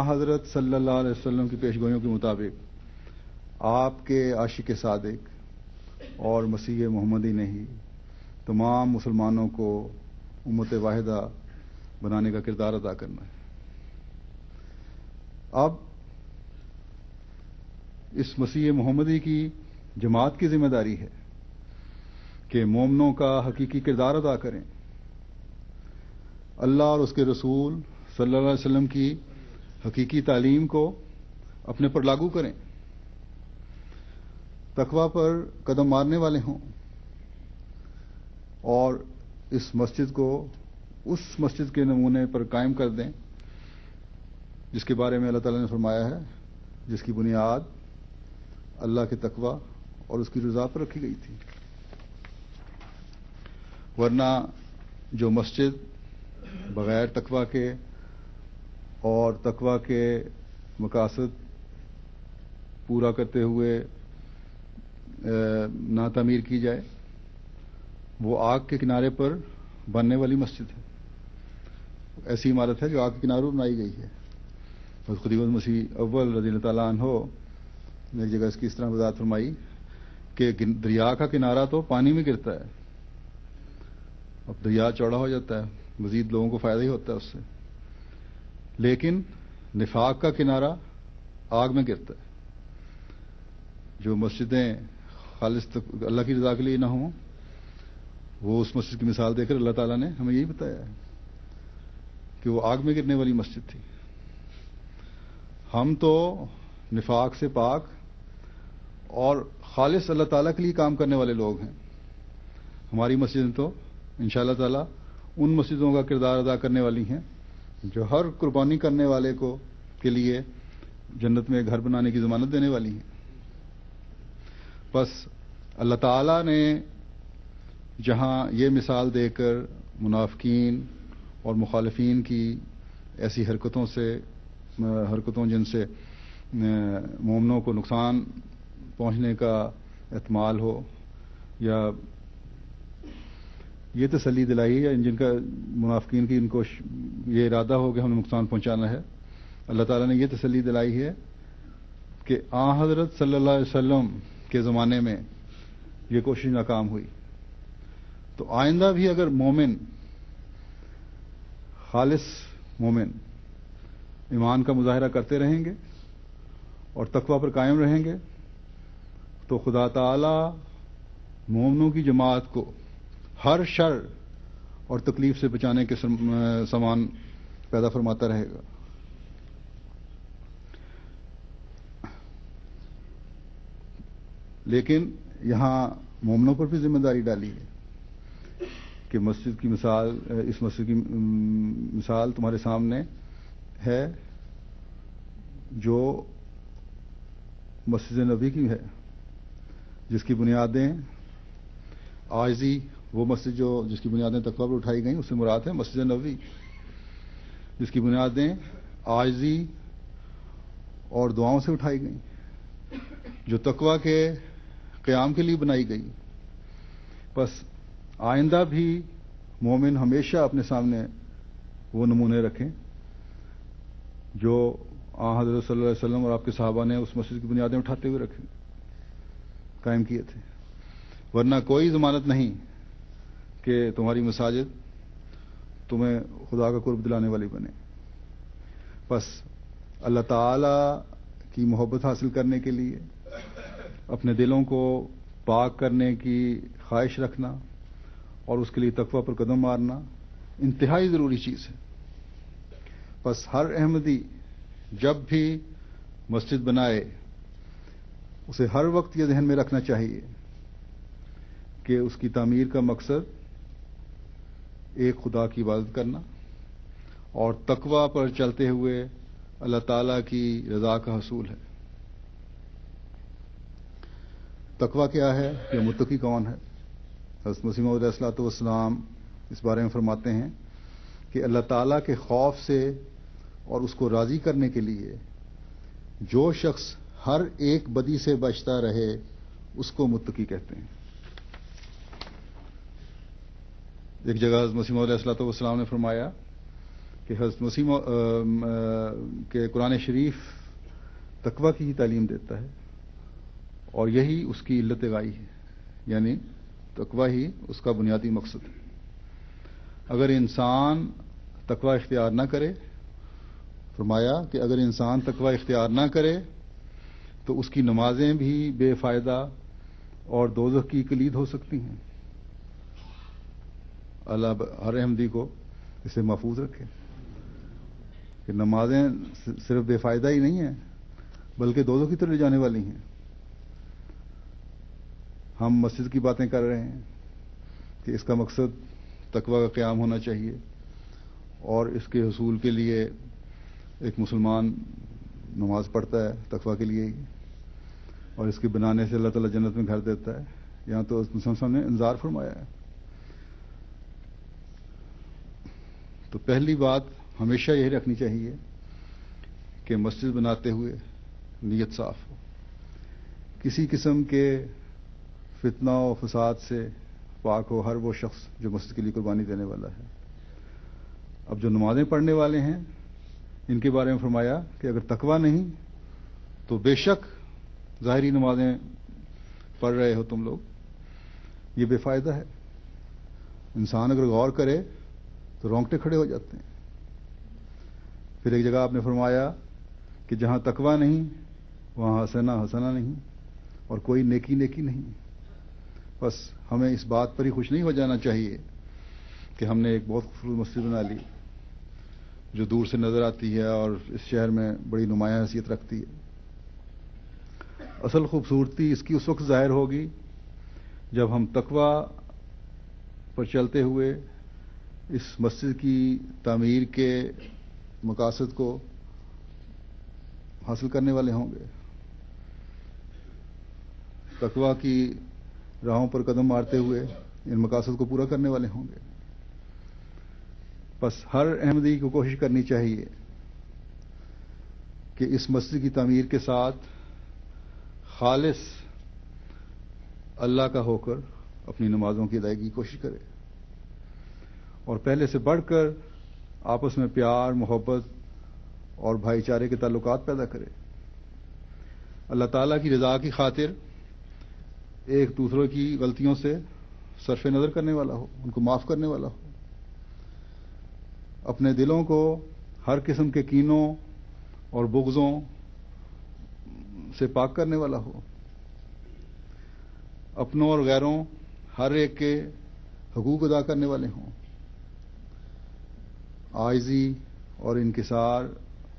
حضرت صلی اللہ علیہ وسلم کی پیشگوئیوں کے مطابق آپ کے عاشق صادق اور مسیح محمدی نے ہی تمام مسلمانوں کو امت واحدہ بنانے کا کردار ادا کرنا ہے. اب اس مسیح محمدی کی جماعت کی ذمہ داری ہے کہ مومنوں کا حقیقی کردار ادا کریں، اللہ اور اس کے رسول صلی اللہ علیہ وسلم کی حقیقی تعلیم کو اپنے پر لاگو کریں، تقویٰ پر قدم مارنے والے ہوں، اور اس مسجد کو اس مسجد کے نمونے پر قائم کر دیں جس کے بارے میں اللہ تعالیٰ نے فرمایا ہے، جس کی بنیاد اللہ کے تقویٰ اور اس کی رضا پر رکھی گئی تھی. ورنہ جو مسجد بغیر تقویٰ کے اور تقویٰ کے مقاصد پورا کرتے ہوئے نہ تعمیر کی جائے، وہ آگ کے کنارے پر بننے والی مسجد ہے. ایسی عمارت ہے جو آگ کے کناروں بنائی گئی ہے. خدیوت مسیح اول رضی اللہ تعالیٰ عنہ نے ایک جگہ اس کی اس طرح وضاحت فرمائی کہ دریا کا کنارہ تو پانی میں گرتا ہے، اب دریا چوڑا ہو جاتا ہے، مزید لوگوں کو فائدہ ہی ہوتا ہے اس سے، لیکن نفاق کا کنارہ آگ میں گرتا ہے. جو مسجدیں خالص اللہ کی رضا کے لیے نہ ہوں، وہ اس مسجد کی مثال دے کر اللہ تعالیٰ نے ہمیں یہی بتایا ہے کہ وہ آگ میں گرنے والی مسجد تھی. ہم تو نفاق سے پاک اور خالص اللہ تعالیٰ کے لیے کام کرنے والے لوگ ہیں. ہماری مسجدیں تو انشاءاللہ تعالیٰ ان مسجدوں کا کردار ادا کرنے والی ہیں جو ہر قربانی کرنے والے کے لیے جنت میں گھر بنانے کی ضمانت دینے والی ہیں. بس اللہ تعالیٰ نے جہاں یہ مثال دے کر منافقین اور مخالفین کی ایسی حرکتوں جن سے مومنوں کو نقصان پہنچنے کا احتمال ہو یا یہ تسلی دلائی ہے جن کا منافقین کی ان کو یہ ارادہ ہو کہ ہمیں نقصان پہنچانا ہے. اللہ تعالیٰ نے یہ تسلی دلائی ہے کہ آن حضرت صلی اللہ علیہ وسلم کے زمانے میں یہ کوشش ناکام ہوئی تو آئندہ بھی اگر مومن خالص مومن ایمان کا مظاہرہ کرتے رہیں گے اور تقوی پر قائم رہیں گے تو خدا تعالی مومنوں کی جماعت کو ہر شر اور تکلیف سے بچانے کے سامان پیدا فرماتا رہے گا. لیکن یہاں مومنوں پر بھی ذمہ داری ڈالی ہے کہ مسجد کی مثال اس مسجد کی مثال تمہارے سامنے ہے جو مسجد نبی کی ہے جس کی بنیادیں عاجزی وہ مسجد جس کی بنیادیں تقوی پر اٹھائی گئیں اس سے مراد ہے مسجد نبوی جس کی بنیادیں عاجزی اور دعاؤں سے اٹھائی گئیں جو تقوی کے قیام کے لیے بنائی گئی. بس آئندہ بھی مومن ہمیشہ اپنے سامنے وہ نمونے رکھیں جو حضرت صلی اللہ علیہ وسلم اور آپ کے صحابہ نے اس مسجد کی بنیادیں اٹھاتے ہوئے رکھیں قائم کیے تھے. ورنہ کوئی ضمانت نہیں کہ تمہاری مساجد تمہیں خدا کا قرب دلانے والی بنے. بس اللہ تعالی کی محبت حاصل کرنے کے لیے اپنے دلوں کو پاک کرنے کی خواہش رکھنا اور اس کے لیے تقوی پر قدم مارنا انتہائی ضروری چیز ہے. بس ہر احمدی جب بھی مسجد بنائے اسے ہر وقت یہ ذہن میں رکھنا چاہیے کہ اس کی تعمیر کا مقصد ایک خدا کی عبادت کرنا اور تقوی پر چلتے ہوئے اللہ تعالیٰ کی رضا کا حصول ہے. تقوی کیا ہے یا متقی کون ہے؟ حضرت مسیح موعود علیہ الصلوۃ والسلام اس بارے میں فرماتے ہیں کہ اللہ تعالیٰ کے خوف سے اور اس کو راضی کرنے کے لیے جو شخص ہر ایک بدی سے بچتا رہے اس کو متقی کہتے ہیں. ایک جگہ حضرت مسیح موعود علیہ الصلوۃ والسلام نے فرمایا کہ حضرت مسیح کہ قرآن شریف تقوی کی ہی تعلیم دیتا ہے اور یہی اس کی علت غائی ہے یعنی تقوی ہی اس کا بنیادی مقصد ہے. اگر انسان تقوی اختیار نہ کرے فرمایا کہ اگر انسان تقوی اختیار نہ کرے تو اس کی نمازیں بھی بے فائدہ اور دوزخ کی کلید ہو سکتی ہیں. اللہ ہر احمدی کو اسے محفوظ رکھے کہ نمازیں صرف بے فائدہ ہی نہیں ہیں بلکہ دوزخ کی طرف لے جانے والی ہیں. ہم مسجد کی باتیں کر رہے ہیں کہ اس کا مقصد تقوی کا قیام ہونا چاہیے اور اس کے حصول کے لیے ایک مسلمان نماز پڑھتا ہے تقوی کے لیے ہی اور اس کے بنانے سے اللہ تعالیٰ جنت میں گھر دیتا ہے. یہاں تو مسلم نے انذار فرمایا ہے. تو پہلی بات ہمیشہ یہی رکھنی چاہیے کہ مسجد بناتے ہوئے نیت صاف ہو, کسی قسم کے فتنہ و فساد سے پاک ہو ہر وہ شخص جو مسجد کے لیے قربانی دینے والا ہے. اب جو نمازیں پڑھنے والے ہیں ان کے بارے میں فرمایا کہ اگر تقوی نہیں تو بے شک ظاہری نمازیں پڑھ رہے ہو تم لوگ یہ بے فائدہ ہے. انسان اگر غور کرے تو رونگٹے کھڑے ہو جاتے ہیں. پھر ایک جگہ آپ نے فرمایا کہ جہاں تقوی نہیں وہاں حسنہ نہیں اور کوئی نیکی نہیں. بس ہمیں اس بات پر ہی خوش نہیں ہو جانا چاہیے کہ ہم نے ایک بہت خوبصورت مسجد بنا لی جو دور سے نظر آتی ہے اور اس شہر میں بڑی نمایاں حیثیت رکھتی ہے. اصل خوبصورتی اس کی اس وقت ظاہر ہوگی جب ہم تقوی پر چلتے ہوئے اس مسجد کی تعمیر کے مقاصد کو حاصل کرنے والے ہوں گے، تقویٰ کی راہوں پر قدم مارتے ہوئے ان مقاصد کو پورا کرنے والے ہوں گے۔ بس ہر احمدی کو کوشش کرنی چاہیے کہ اس مسجد کی تعمیر کے ساتھ خالص اللہ کا ہو کر اپنی نمازوں کی ادائیگی کی کوشش کرے، اور پہلے سے بڑھ کر آپس میں پیار، محبت اور بھائی چارے کے تعلقات پیدا کرے، اللہ تعالیٰ کی رضا کی خاطر ایک دوسرے کی غلطیوں سے صرف نظر کرنے والا ہو، ان کو معاف کرنے والا ہو، اپنے دلوں کو ہر قسم کے کینوں اور بغضوں سے پاک کرنے والا ہو، اپنوں اور غیروں ہر ایک کے حقوق ادا کرنے والے ہوں، عاجزی اور انکسار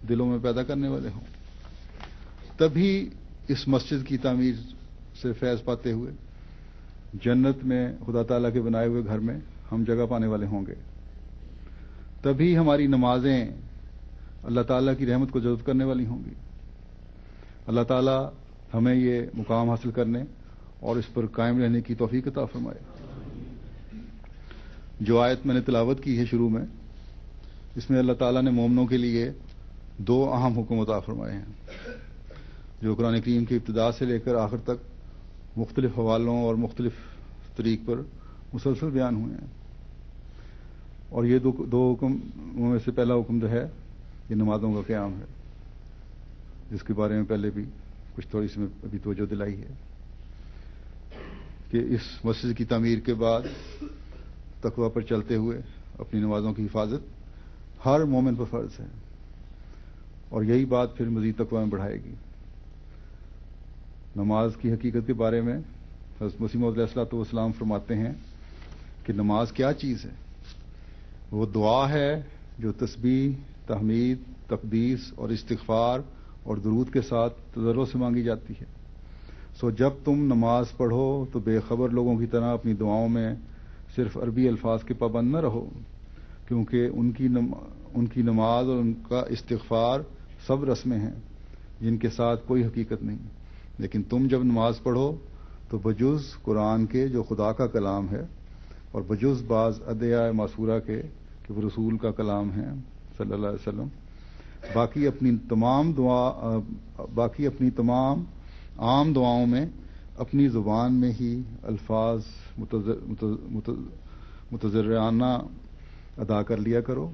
دلوں میں پیدا کرنے والے ہوں، تبھی اس مسجد کی تعمیر سے فیض پاتے ہوئے جنت میں خدا تعالیٰ کے بنائے ہوئے گھر میں ہم جگہ پانے والے ہوں گے، تبھی ہماری نمازیں اللہ تعالیٰ کی رحمت کو جذب کرنے والی ہوں گی۔ اللہ تعالیٰ ہمیں یہ مقام حاصل کرنے اور اس پر قائم رہنے کی توفیق عطا فرمائے۔ جو آیت میں نے تلاوت کی ہے شروع میں، اس میں اللہ تعالیٰ نے مومنوں کے لیے دو اہم حکم عطا فرمائے ہیں جو قرآن کریم کی ابتدا سے لے کر آخر تک مختلف حوالوں اور مختلف طریق پر مسلسل بیان ہوئے ہیں، اور یہ دو حکم میں سے پہلا حکم جو ہے یہ نمازوں کا قیام ہے، جس کے بارے میں پہلے بھی کچھ تھوڑی سی میں ابھی توجہ دلائی ہے کہ اس مسجد کی تعمیر کے بعد تقویٰ پر چلتے ہوئے اپنی نمازوں کی حفاظت ہر مومن پر فرض ہے، اور یہی بات پھر مزید تقویٰ میں بڑھائے گی۔ نماز کی حقیقت کے بارے میں حضرت مسیح موعود علیہ الصلوۃ والسلام فرماتے ہیں کہ نماز کیا چیز ہے؟ وہ دعا ہے جو تسبیح، تحمید، تقدیس اور استغفار اور درود کے ساتھ تضرع سے مانگی جاتی ہے۔ سو جب تم نماز پڑھو تو بے خبر لوگوں کی طرح اپنی دعاؤں میں صرف عربی الفاظ کے پابند نہ رہو، کیونکہ ان کی نماز اور ان کا استغفار سب رسمیں ہیں جن کے ساتھ کوئی حقیقت نہیں، لیکن تم جب نماز پڑھو تو بجز قرآن کے جو خدا کا کلام ہے اور بجز بعض ادعیاء معصورہ کے کہ وہ رسول کا کلام ہے صلی اللہ علیہ وسلم، باقی اپنی تمام عام دعاؤں میں اپنی زبان میں ہی الفاظ متضرعانہ ادا کر لیا کرو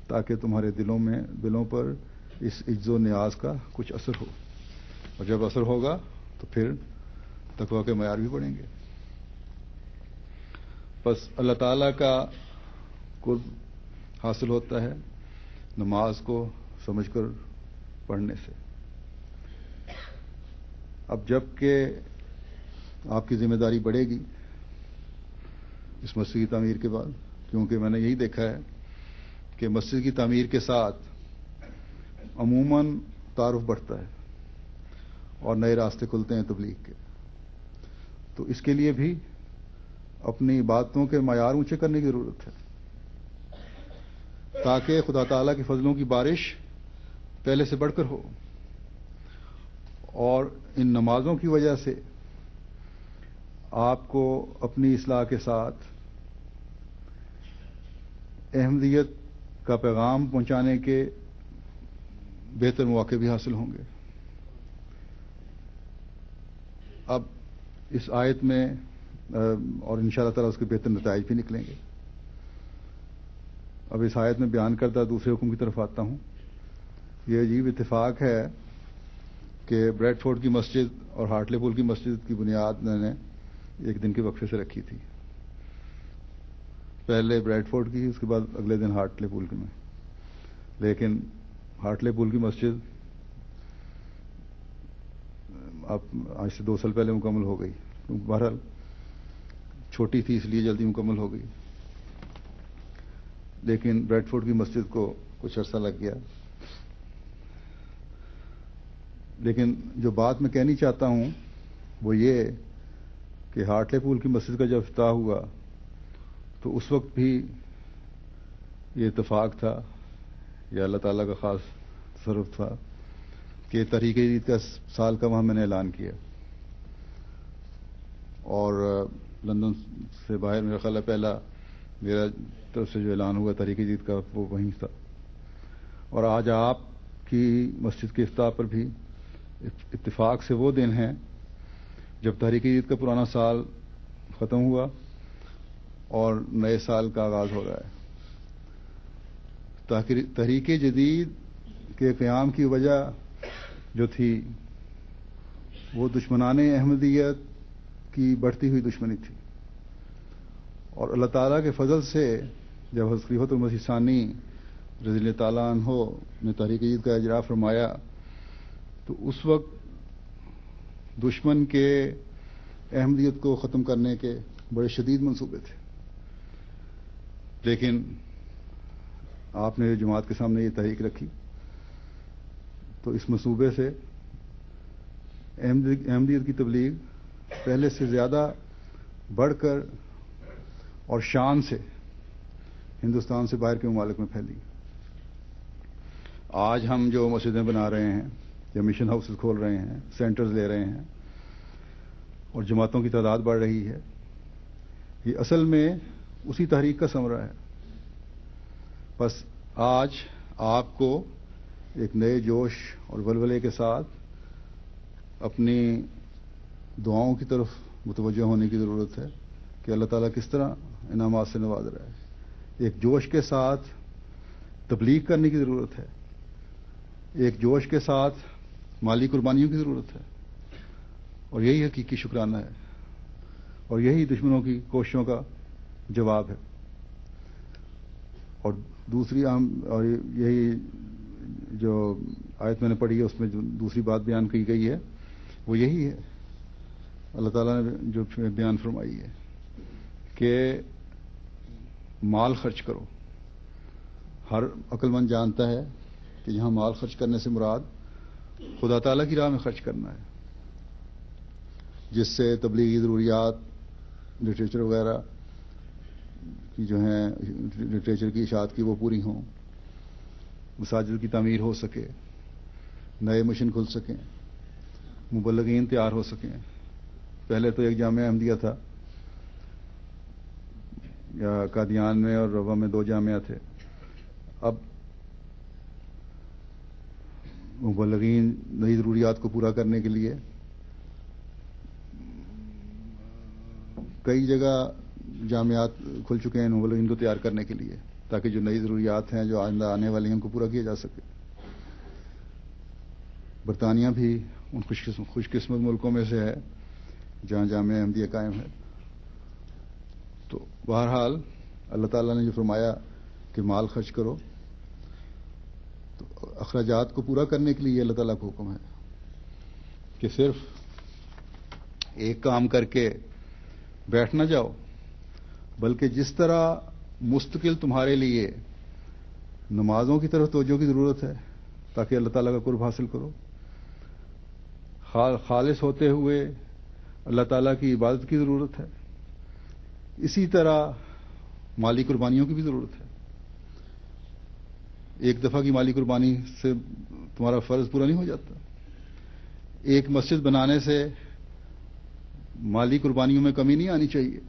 تاکہ تمہارے دلوں پر اس عجز و نیاز کا کچھ اثر ہو، اور جب اثر ہوگا تو پھر تقویٰ کے معیار بھی بڑھیں گے۔ بس اللہ تعالیٰ کا قرب حاصل ہوتا ہے نماز کو سمجھ کر پڑھنے سے۔ اب جب کہ آپ کی ذمہ داری بڑھے گی اس مسجد کی تعمیر کے بعد، کیونکہ میں نے یہی دیکھا ہے کہ مسجد کی تعمیر کے ساتھ عموماً تعارف بڑھتا ہے اور نئے راستے کھلتے ہیں تبلیغ کے، تو اس کے لیے بھی اپنی باتوں کے معیار اونچے کرنے کی ضرورت ہے تاکہ خدا تعالیٰ کے فضلوں کی بارش پہلے سے بڑھ کر ہو، اور ان نمازوں کی وجہ سے آپ کو اپنی اصلاح کے ساتھ احمدیت کا پیغام پہنچانے کے بہتر مواقع بھی حاصل ہوں گے۔ اب اس آیت میں اور انشاءاللہ تعالیٰ اس کے بہتر نتائج بھی نکلیں گے۔ اب اس آیت میں بیان کردہ دوسرے حکم کی طرف آتا ہوں۔ یہ عجیب اتفاق ہے کہ بریڈ فورڈ کی مسجد اور ہارٹلے پول کی مسجد کی بنیاد میں نے ایک دن کے وقفے سے رکھی تھی، پہلے بریڈ فورڈ کی، اس کے بعد اگلے دن ہارٹلے پول کی میں، لیکن ہارٹلے پول کی مسجد اب آج سے 2 سال پہلے مکمل ہو گئی، بہرحال چھوٹی تھی اس لیے جلدی مکمل ہو گئی، لیکن بریڈ فورڈ کی مسجد کو کچھ عرصہ لگ گیا۔ لیکن جو بات میں کہنی چاہتا ہوں وہ یہ کہ ہارٹلے پول کی مسجد کا جب افتتاح ہوا تو اس وقت بھی یہ اتفاق تھا یا اللہ تعالیٰ کا خاص تصرف تھا کہ تحریک جدید کا سال کا وہاں میں نے اعلان کیا، اور لندن سے باہر میرا خیال ہے پہلا میرا طرف سے جو اعلان ہوا تحریک جدید کا وہ وہیں تھا. اور آج آپ کی مسجد کے افتتاح پر بھی اتفاق سے وہ دن ہیں جب تحریک جدید کا پرانا سال ختم ہوا اور نئے سال کا آغاز ہو رہا ہے. تحریک جدید کے قیام کی وجہ جو تھی وہ دشمنان احمدیت کی بڑھتی ہوئی دشمنی تھی، اور اللہ تعالیٰ کے فضل سے جب حضرت خلیفۃ المسیح ثانی رضی اللہ تعالیٰ عنہ نے تحریک جدید کا اجرا فرمایا تو اس وقت دشمن کے احمدیت کو ختم کرنے کے بڑے شدید منصوبے تھے، لیکن آپ نے جماعت کے سامنے یہ تحریک رکھی تو اس منصوبے سے احمدیت کی تبلیغ پہلے سے زیادہ بڑھ کر اور شان سے ہندوستان سے باہر کے ممالک میں پھیلی. آج ہم جو مسجدیں بنا رہے ہیں یا مشن ہاؤسز کھول رہے ہیں، سینٹرز لے رہے ہیں اور جماعتوں کی تعداد بڑھ رہی ہے، یہ اصل میں اسی تحریک کا ثمرہ ہے. بس آج آپ کو ایک نئے جوش اور ولولے کے ساتھ اپنی دعاؤں کی طرف متوجہ ہونے کی ضرورت ہے کہ اللہ تعالیٰ کس طرح انعامات سے نواز رہا ہے. ایک جوش کے ساتھ تبلیغ کرنے کی ضرورت ہے، ایک جوش کے ساتھ مالی قربانیوں کی ضرورت ہے، اور یہی حقیقی شکرانہ ہے اور یہی دشمنوں کی کوششوں کا جواب ہے. اور دوسری اور یہی جو آیت میں نے پڑھی ہے اس میں جو دوسری بات بیان کی گئی ہے وہ یہی ہے، اللہ تعالیٰ نے جو بیان فرمائی ہے کہ مال خرچ کرو. ہر عقل مند جانتا ہے کہ یہاں مال خرچ کرنے سے مراد خدا تعالیٰ کی راہ میں خرچ کرنا ہے، جس سے تبلیغی ضروریات لٹریچر وغیرہ کی جو ہیں لٹریچر کی اشاعت کی وہ پوری ہوں، مساجد کی تعمیر ہو سکے، نئے مشن کھل سکیں، مبلغین تیار ہو سکیں. پہلے تو ایک جامعہ احمدیہ تھا، یا قادیان میں اور روا میں 2 جامعہ تھے. اب مبلغین نئی ضروریات کو پورا کرنے کے لیے کئی جگہ جامعات کھل چکے ہیں مبلغین کو تیار کرنے کے لیے، تاکہ جو نئی ضروریات ہیں جو آئندہ آنے والی ہیں ان کو پورا کیا جا سکے. برطانیہ بھی ان خوش قسمت ملکوں میں سے ہے جہاں جامعہ احمدیہ قائم ہے. تو بہرحال اللہ تعالیٰ نے جو فرمایا کہ مال خرچ کرو، تو اخراجات کو پورا کرنے کے لیے اللہ تعالیٰ کا حکم ہے کہ صرف ایک کام کر کے بیٹھ نہ جاؤ، بلکہ جس طرح مستقل تمہارے لیے نمازوں کی طرف توجہ کی ضرورت ہے تاکہ اللہ تعالیٰ کا قرب حاصل کرو، خالص ہوتے ہوئے اللہ تعالیٰ کی عبادت کی ضرورت ہے، اسی طرح مالی قربانیوں کی بھی ضرورت ہے. ایک دفعہ کی مالی قربانی سے تمہارا فرض پورا نہیں ہو جاتا. ایک مسجد بنانے سے مالی قربانیوں میں کمی نہیں آنی چاہیے.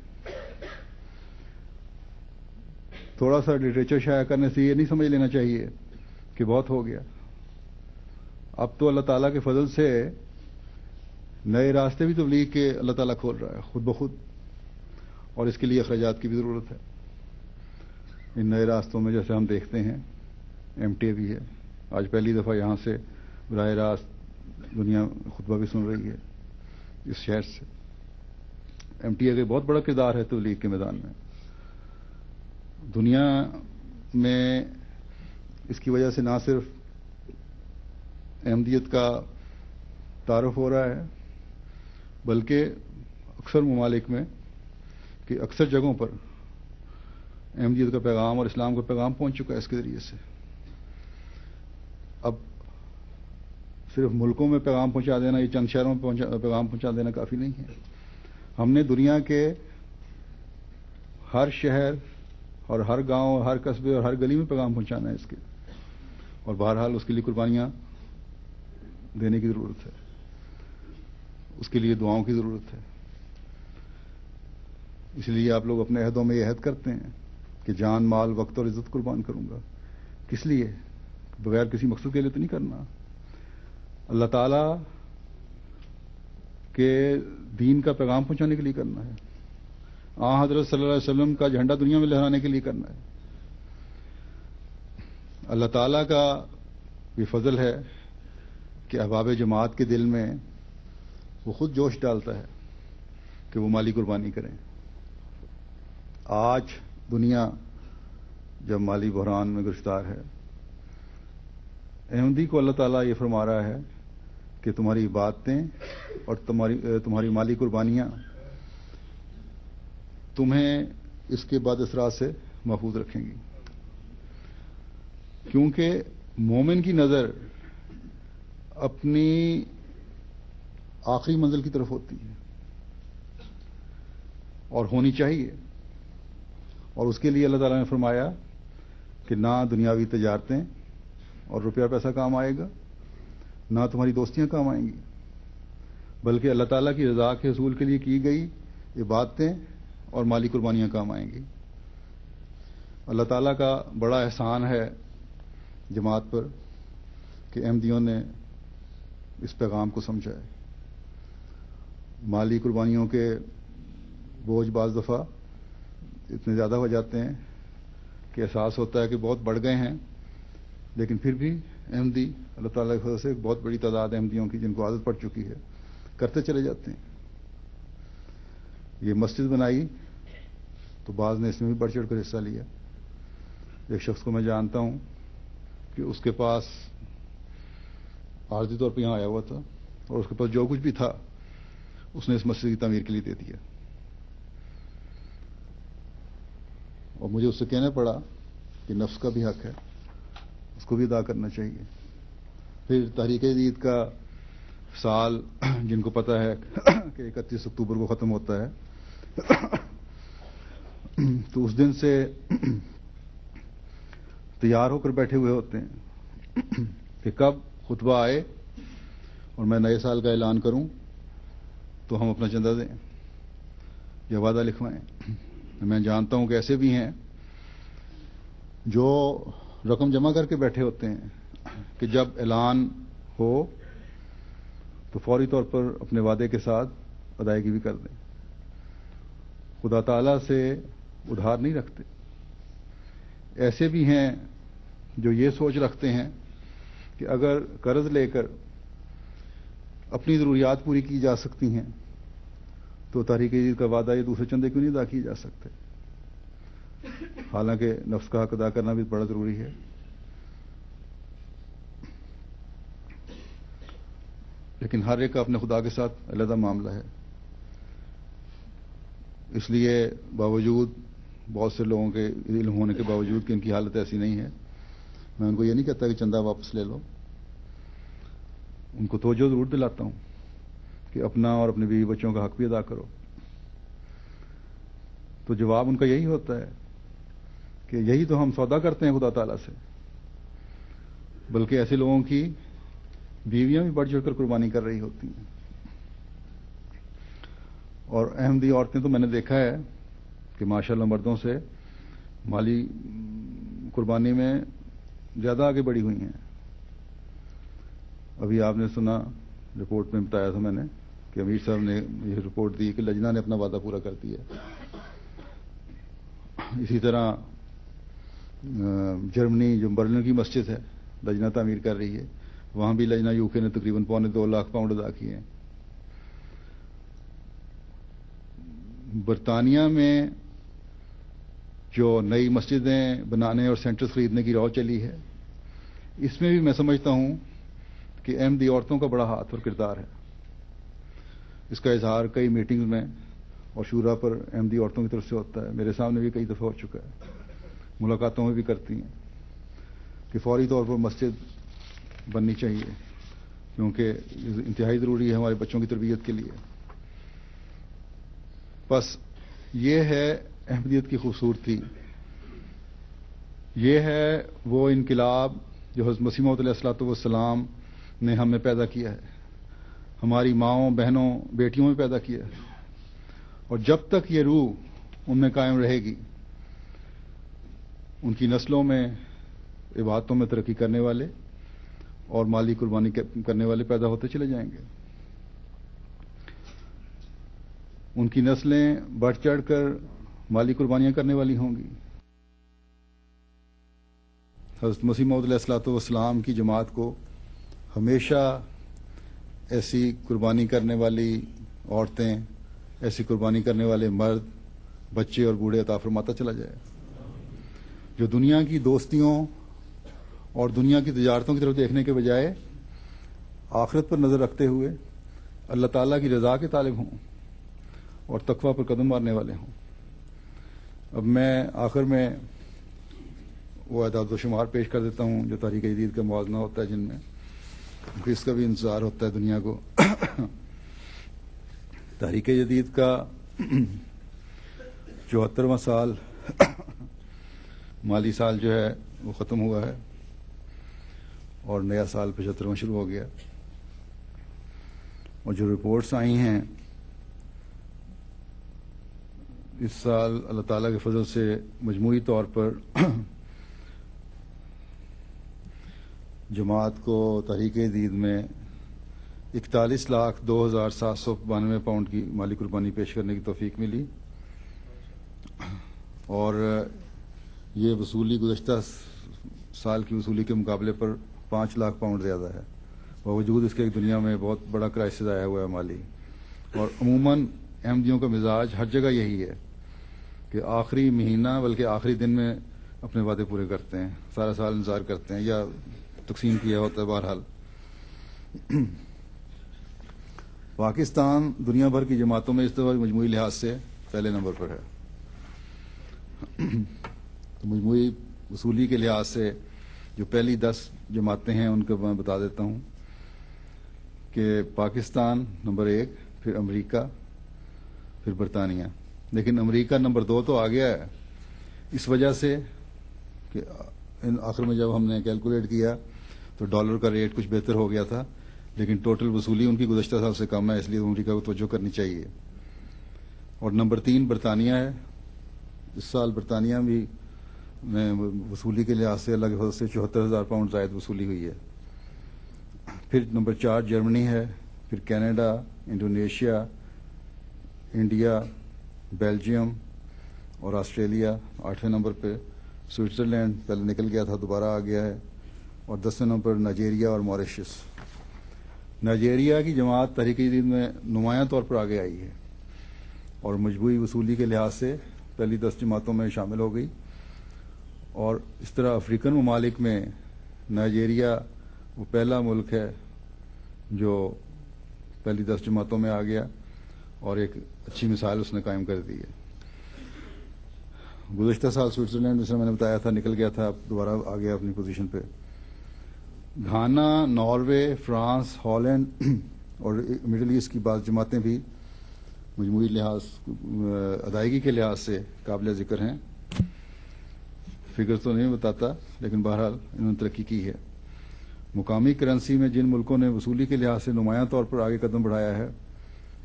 تھوڑا سا لٹریچر شائع کرنے سے یہ نہیں سمجھ لینا چاہیے کہ بہت ہو گیا. اب تو اللہ تعالیٰ کے فضل سے نئے راستے بھی تبلیغ کے اللہ تعالیٰ کھول رہا ہے خود بخود، اور اس کے لیے اخراجات کی بھی ضرورت ہے. ان نئے راستوں میں جیسے ہم دیکھتے ہیں ایم ٹی اے بھی ہے. آج پہلی دفعہ یہاں سے براہ راست دنیا خطبہ بھی سن رہی ہے اس شہر سے. ایم ٹی اے کا بہت بڑا کردار ہے تبلیغ کے میدان میں. دنیا میں اس کی وجہ سے نہ صرف احمدیت کا تعارف ہو رہا ہے، بلکہ اکثر ممالک میں کہ اکثر جگہوں پر احمدیت کا پیغام اور اسلام کا پیغام پہنچ چکا ہے اس کے ذریعے سے. اب صرف ملکوں میں پیغام پہنچا دینا، یہ چند شہروں میں پیغام پہنچا دینا کافی نہیں ہے. ہم نے دنیا کے ہر شہر اور ہر گاؤں، ہر قصبے اور ہر گلی میں پیغام پہنچانا ہے اس کے، اور بہرحال اس کے لیے قربانیاں دینے کی ضرورت ہے، اس کے لیے دعاؤں کی ضرورت ہے. اس لیے آپ لوگ اپنے عہدوں میں یہ عہد کرتے ہیں کہ جان، مال، وقت اور عزت قربان کروں گا. کس لیے؟ بغیر کسی مقصد کے لیے تو نہیں کرنا. اللہ تعالیٰ کے دین کا پیغام پہنچانے کے لیے کرنا ہے. حضرت صلی اللہ علیہ وسلم کا جھنڈا دنیا میں لہرانے کے لیے کرنا ہے. اللہ تعالیٰ کا یہ فضل ہے کہ احباب جماعت کے دل میں وہ خود جوش ڈالتا ہے کہ وہ مالی قربانی کریں. آج دنیا جب مالی بحران میں گرفتار ہے، احمدی کو اللہ تعالیٰ یہ فرما رہا ہے کہ تمہاری عبادتیں اور تمہاری مالی قربانیاں تمہیں اس کے بعد اثرات سے محفوظ رکھیں گی. کیونکہ مومن کی نظر اپنی آخری منزل کی طرف ہوتی ہے اور ہونی چاہیے. اور اس کے لیے اللہ تعالیٰ نے فرمایا کہ نہ دنیاوی تجارتیں اور روپیہ پیسہ کام آئے گا، نہ تمہاری دوستیاں کام آئیں گی، بلکہ اللہ تعالیٰ کی رضا کے حصول کے لیے کی گئی عبادتیں اور مالی قربانیاں کام آئیں گی. اللہ تعالیٰ کا بڑا احسان ہے جماعت پر کہ احمدیوں نے اس پیغام کو سمجھا ہے. مالی قربانیوں کے بوجھ بعض دفعہ اتنے زیادہ ہو جاتے ہیں کہ احساس ہوتا ہے کہ بہت بڑھ گئے ہیں، لیکن پھر بھی احمدی اللہ تعالیٰ کی وجہ سے ایک بہت بڑی تعداد احمدیوں کی جن کو عادت پڑ چکی ہے کرتے چلے جاتے ہیں. یہ مسجد بنائی تو بعض نے اس میں بھی بڑھ چڑھ کر حصہ لیا. ایک شخص کو میں جانتا ہوں کہ اس کے پاس عارضی طور پہ یہاں آیا ہوا تھا اور اس کے پاس جو کچھ بھی تھا اس نے اس مسجد کی تعمیر کے لیے دے دیا. اور مجھے اس سے کہنا پڑا کہ نفس کا بھی حق ہے، اس کو بھی ادا کرنا چاہیے. پھر تحریک جدید کا سال جن کو پتہ ہے کہ 31 اکتوبر کو ختم ہوتا ہے، تو اس دن سے تیار ہو کر بیٹھے ہوئے ہوتے ہیں کہ کب خطبہ آئے اور میں نئے سال کا اعلان کروں تو ہم اپنا چندہ دیں یا وعدہ لکھوائیں. میں جانتا ہوں کہ ایسے بھی ہیں جو رقم جمع کر کے بیٹھے ہوتے ہیں کہ جب اعلان ہو تو فوری طور پر اپنے وعدے کے ساتھ ادائیگی بھی کر دیں. خدا تعالیٰ سے ادھار نہیں رکھتے. ایسے بھی ہیں جو یہ سوچ رکھتے ہیں کہ اگر قرض لے کر اپنی ضروریات پوری کی جا سکتی ہیں تو تحریک جدید کا وعدہ یہ دوسرے چندے کیوں نہیں ادا کیے جا سکتے. حالانکہ نفس کا حق ادا کرنا بھی بڑا ضروری ہے. لیکن ہر ایک کا اپنے خدا کے ساتھ علیحدہ معاملہ ہے. اس لیے باوجود بہت سے لوگوں کے علم ہونے کے باوجود کہ ان کی حالت ایسی نہیں ہے، میں ان کو یہ نہیں کہتا کہ چندہ واپس لے لو. ان کو توجہ ضرور دلاتا ہوں کہ اپنا اور اپنے بیوی بچوں کا حق بھی ادا کرو. تو جواب ان کا یہی ہوتا ہے کہ یہی تو ہم سودا کرتے ہیں خدا تعالیٰ سے. بلکہ ایسے لوگوں کی بیویاں بھی بڑھ چڑھ کر قربانی کر رہی ہوتی ہیں. اور احمدی عورتیں تو میں نے دیکھا ہے کہ ماشاءاللہ مردوں سے مالی قربانی میں زیادہ آگے بڑھی ہوئی ہیں. ابھی آپ نے سنا، رپورٹ میں بتایا تھا میں نے کہ امیر صاحب نے یہ رپورٹ دی کہ لجنہ نے اپنا وعدہ پورا کر دیا. اسی طرح جرمنی جو برلن کی مسجد ہے لجنہ تعمیر کر رہی ہے، وہاں بھی لجنہ UK نے تقریباً $2.25 لاکھ ادا کیے ہیں. برطانیہ میں جو نئی مسجدیں بنانے اور سینٹرز خریدنے کی راہ چلی ہے، اس میں بھی میں سمجھتا ہوں کہ احمدی عورتوں کا بڑا ہاتھ اور کردار ہے. اس کا اظہار کئی میٹنگز میں اور شورا پر احمدی عورتوں کی طرف سے ہوتا ہے. میرے سامنے بھی کئی دفعہ ہو چکا ہے، ملاقاتوں میں بھی کرتی ہیں کہ فوری طور پر مسجد بننی چاہیے کیونکہ انتہائی ضروری ہے ہمارے بچوں کی تربیت کے لیے. بس یہ ہے احمدیت کی خوبصورتی. یہ ہے وہ انقلاب جو حضرت مسیح موعود علیہ الصلوۃ والسلام نے ہمیں پیدا کیا ہے، ہماری ماؤں، بہنوں، بیٹیوں میں پیدا کیا ہے، اور جب تک یہ روح ان میں قائم رہے گی، ان کی نسلوں میں عبادتوں میں ترقی کرنے والے اور مالی قربانی کرنے والے پیدا ہوتے چلے جائیں گے۔ ان کی نسلیں بڑھ چڑھ کر مالی قربانیاں کرنے والی ہوں گی۔ حضرت مسیح موعود علیہ الصلوۃ والسلام کی جماعت کو ہمیشہ ایسی قربانی کرنے والی عورتیں، ایسی قربانی کرنے والے مرد، بچے اور بوڑھے عطا فرماتا چلا جائے، جو دنیا کی دوستیوں اور دنیا کی تجارتوں کی طرف دیکھنے کے بجائے آخرت پر نظر رکھتے ہوئے اللہ تعالیٰ کی رضا کے طالب ہوں اور تقویٰ پر قدم مارنے والے ہوں۔ اب میں آخر میں وہ اعداد و شمار پیش کر دیتا ہوں جو تحریک جدید کا موازنہ ہوتا ہے، جن میں کیونکہ اس کا بھی انتظار ہوتا ہے دنیا کو۔ تحریک جدید کا 74واں سال مالی سال جو ہے وہ ختم ہوا ہے اور نیا سال 75واں شروع ہو گیا، اور جو رپورٹس آئی ہیں اس سال اللہ تعالیٰ کے فضل سے مجموعی طور پر جماعت کو تحریک جدید میں 41,02,792 پاؤنڈ کی مالی قربانی پیش کرنے کی توفیق ملی، اور یہ وصولی گزشتہ سال کی وصولی کے مقابلے پر 5 لاکھ پاؤنڈ زیادہ ہے، باوجود اس کے ایک دنیا میں بہت بڑا کرائسس آیا ہوا ہے مالی۔ اور عموماً احمدیوں کا مزاج ہر جگہ یہی ہے کہ آخری مہینہ بلکہ آخری دن میں اپنے وعدے پورے کرتے ہیں، سارا سال انتظار کرتے ہیں یا تقسیم کیا ہوتا ہے۔ بہرحال پاکستان دنیا بھر کی جماعتوں میں اس دفعہ مجموعی لحاظ سے پہلے نمبر پر ہے۔ تو مجموعی وصولی کے لحاظ سے جو پہلی 10 جماعتیں ہیں ان کو میں بتا دیتا ہوں کہ پاکستان نمبر 1، پھر امریکہ، پھر برطانیہ۔ لیکن امریکہ نمبر 2 تو آ گیا ہے اس وجہ سے کہ آخر میں جب ہم نے کیلکولیٹ کیا تو ڈالر کا ریٹ کچھ بہتر ہو گیا تھا، لیکن ٹوٹل وصولی ان کی گزشتہ سال سے کم ہے، اس لیے امریکہ کو توجہ کرنی چاہیے۔ اور نمبر 3 برطانیہ ہے۔ اس سال برطانیہ بھی میں وصولی کے لحاظ سے اللہ کے فضل سے 74,000 پاؤنڈ زائد وصولی ہوئی ہے۔ پھر نمبر 4 جرمنی ہے، پھر کینیڈا، انڈونیشیا، انڈیا، بیلجیم اور آسٹریلیا 8ویں نمبر پہ۔ سوئٹزرلینڈ پہلے نکل گیا تھا، دوبارہ آ گیا ہے، اور 10ویں نمبر پر نائجیریا اور ماریشس۔ نائجیریا کی جماعت تحریک جدید میں نمایاں طور پر آگے آئی ہے اور مجموعی وصولی کے لحاظ سے پہلی 10 جماعتوں میں شامل ہو گئی، اور اس طرح افریقن ممالک میں نائجیریا وہ پہلا ملک ہے جو پہلی 10 جماعتوں میں آ گیا اور ایک اچھی مثال اس نے قائم کر دی ہے۔ گزشتہ سال سوئٹزرلینڈ جیسے میں نے بتایا تھا نکل گیا تھا، اب دوبارہ آ گیا اپنی پوزیشن پہ۔ گھانا، ناروے، فرانس، ہالینڈ اور مڈل ایسٹ کی بعض جماعتیں بھی مجموعی لحاظ ادائیگی کے لحاظ سے قابل ذکر ہیں۔ فگر تو نہیں بتاتا، لیکن بہرحال انہوں نے ترقی کی ہے۔ مقامی کرنسی میں جن ملکوں نے وصولی کے لحاظ سے نمایاں طور پر آگے قدم بڑھایا ہے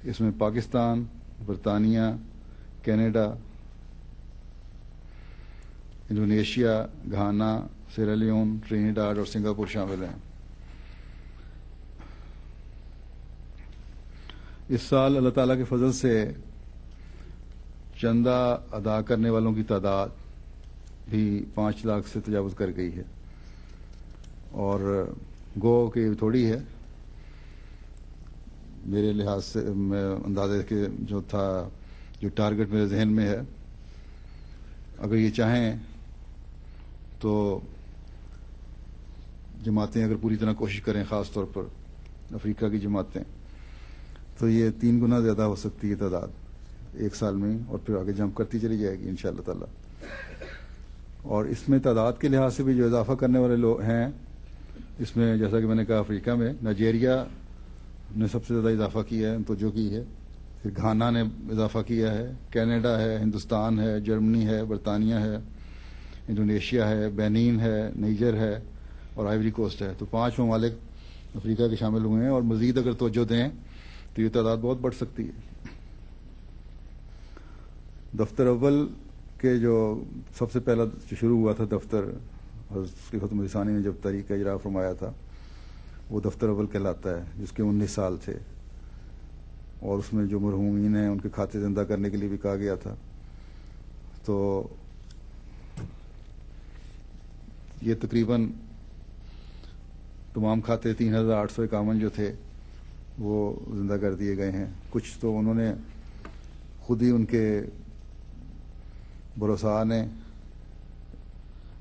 اس میں پاکستان، برطانیہ، Canada, Indonesia, Ghana, Sierra Leone, Trinidad اور سنگاپور شامل ہیں۔ اس سال اللہ تعالیٰ کے فضل سے چندہ ادا کرنے والوں کی تعداد بھی 5 لاکھ سے تجاوز کر گئی ہے، اور گو کہ تھوڑی ہے میرے لحاظ سے، میں اندازے کے جو تھا، جو ٹارگٹ میرے ذہن میں ہے، اگر یہ چاہیں تو جماعتیں اگر پوری طرح کوشش کریں، خاص طور پر افریقہ کی جماعتیں، تو یہ 3 گنا زیادہ ہو سکتی ہے تعداد ایک سال میں، اور پھر آگے جمپ کرتی چلی جائے گی انشاءاللہ تعالی۔ اور اس میں تعداد کے لحاظ سے بھی جو اضافہ کرنے والے لوگ ہیں، اس میں جیسا کہ میں نے کہا افریقہ میں نائجیریا نے سب سے زیادہ اضافہ کیا ہے، توجہ کی ہے، پھر گھانا نے اضافہ کیا ہے، کینیڈا ہے، ہندوستان ہے، جرمنی ہے، برطانیہ ہے، انڈونیشیا ہے، بینین ہے، نیجر ہے اور آئیوری کوسٹ ہے۔ تو 5 ممالک افریقہ کے شامل ہوئے ہیں، اور مزید اگر توجہ دیں تو یہ تعداد بہت بڑھ سکتی ہے۔ دفتر اول کے جو سب سے پہلا جو شروع ہوا تھا دفتر، حضرت خلیفۃ المسیح ثانی نے جب تحریک کا اجرا فرمایا تھا، وہ دفتر اول کہلاتا ہے، جس کے 19 سال تھے، اور اس میں جو مرحومین ہیں ان کے کھاتے زندہ کرنے کے لیے بھی کہا گیا تھا۔ تو یہ تقریباً تمام کھاتے 3851 جو تھے وہ زندہ کر دیے گئے ہیں۔ کچھ تو انہوں نے خود ہی ان کے بروسا نے،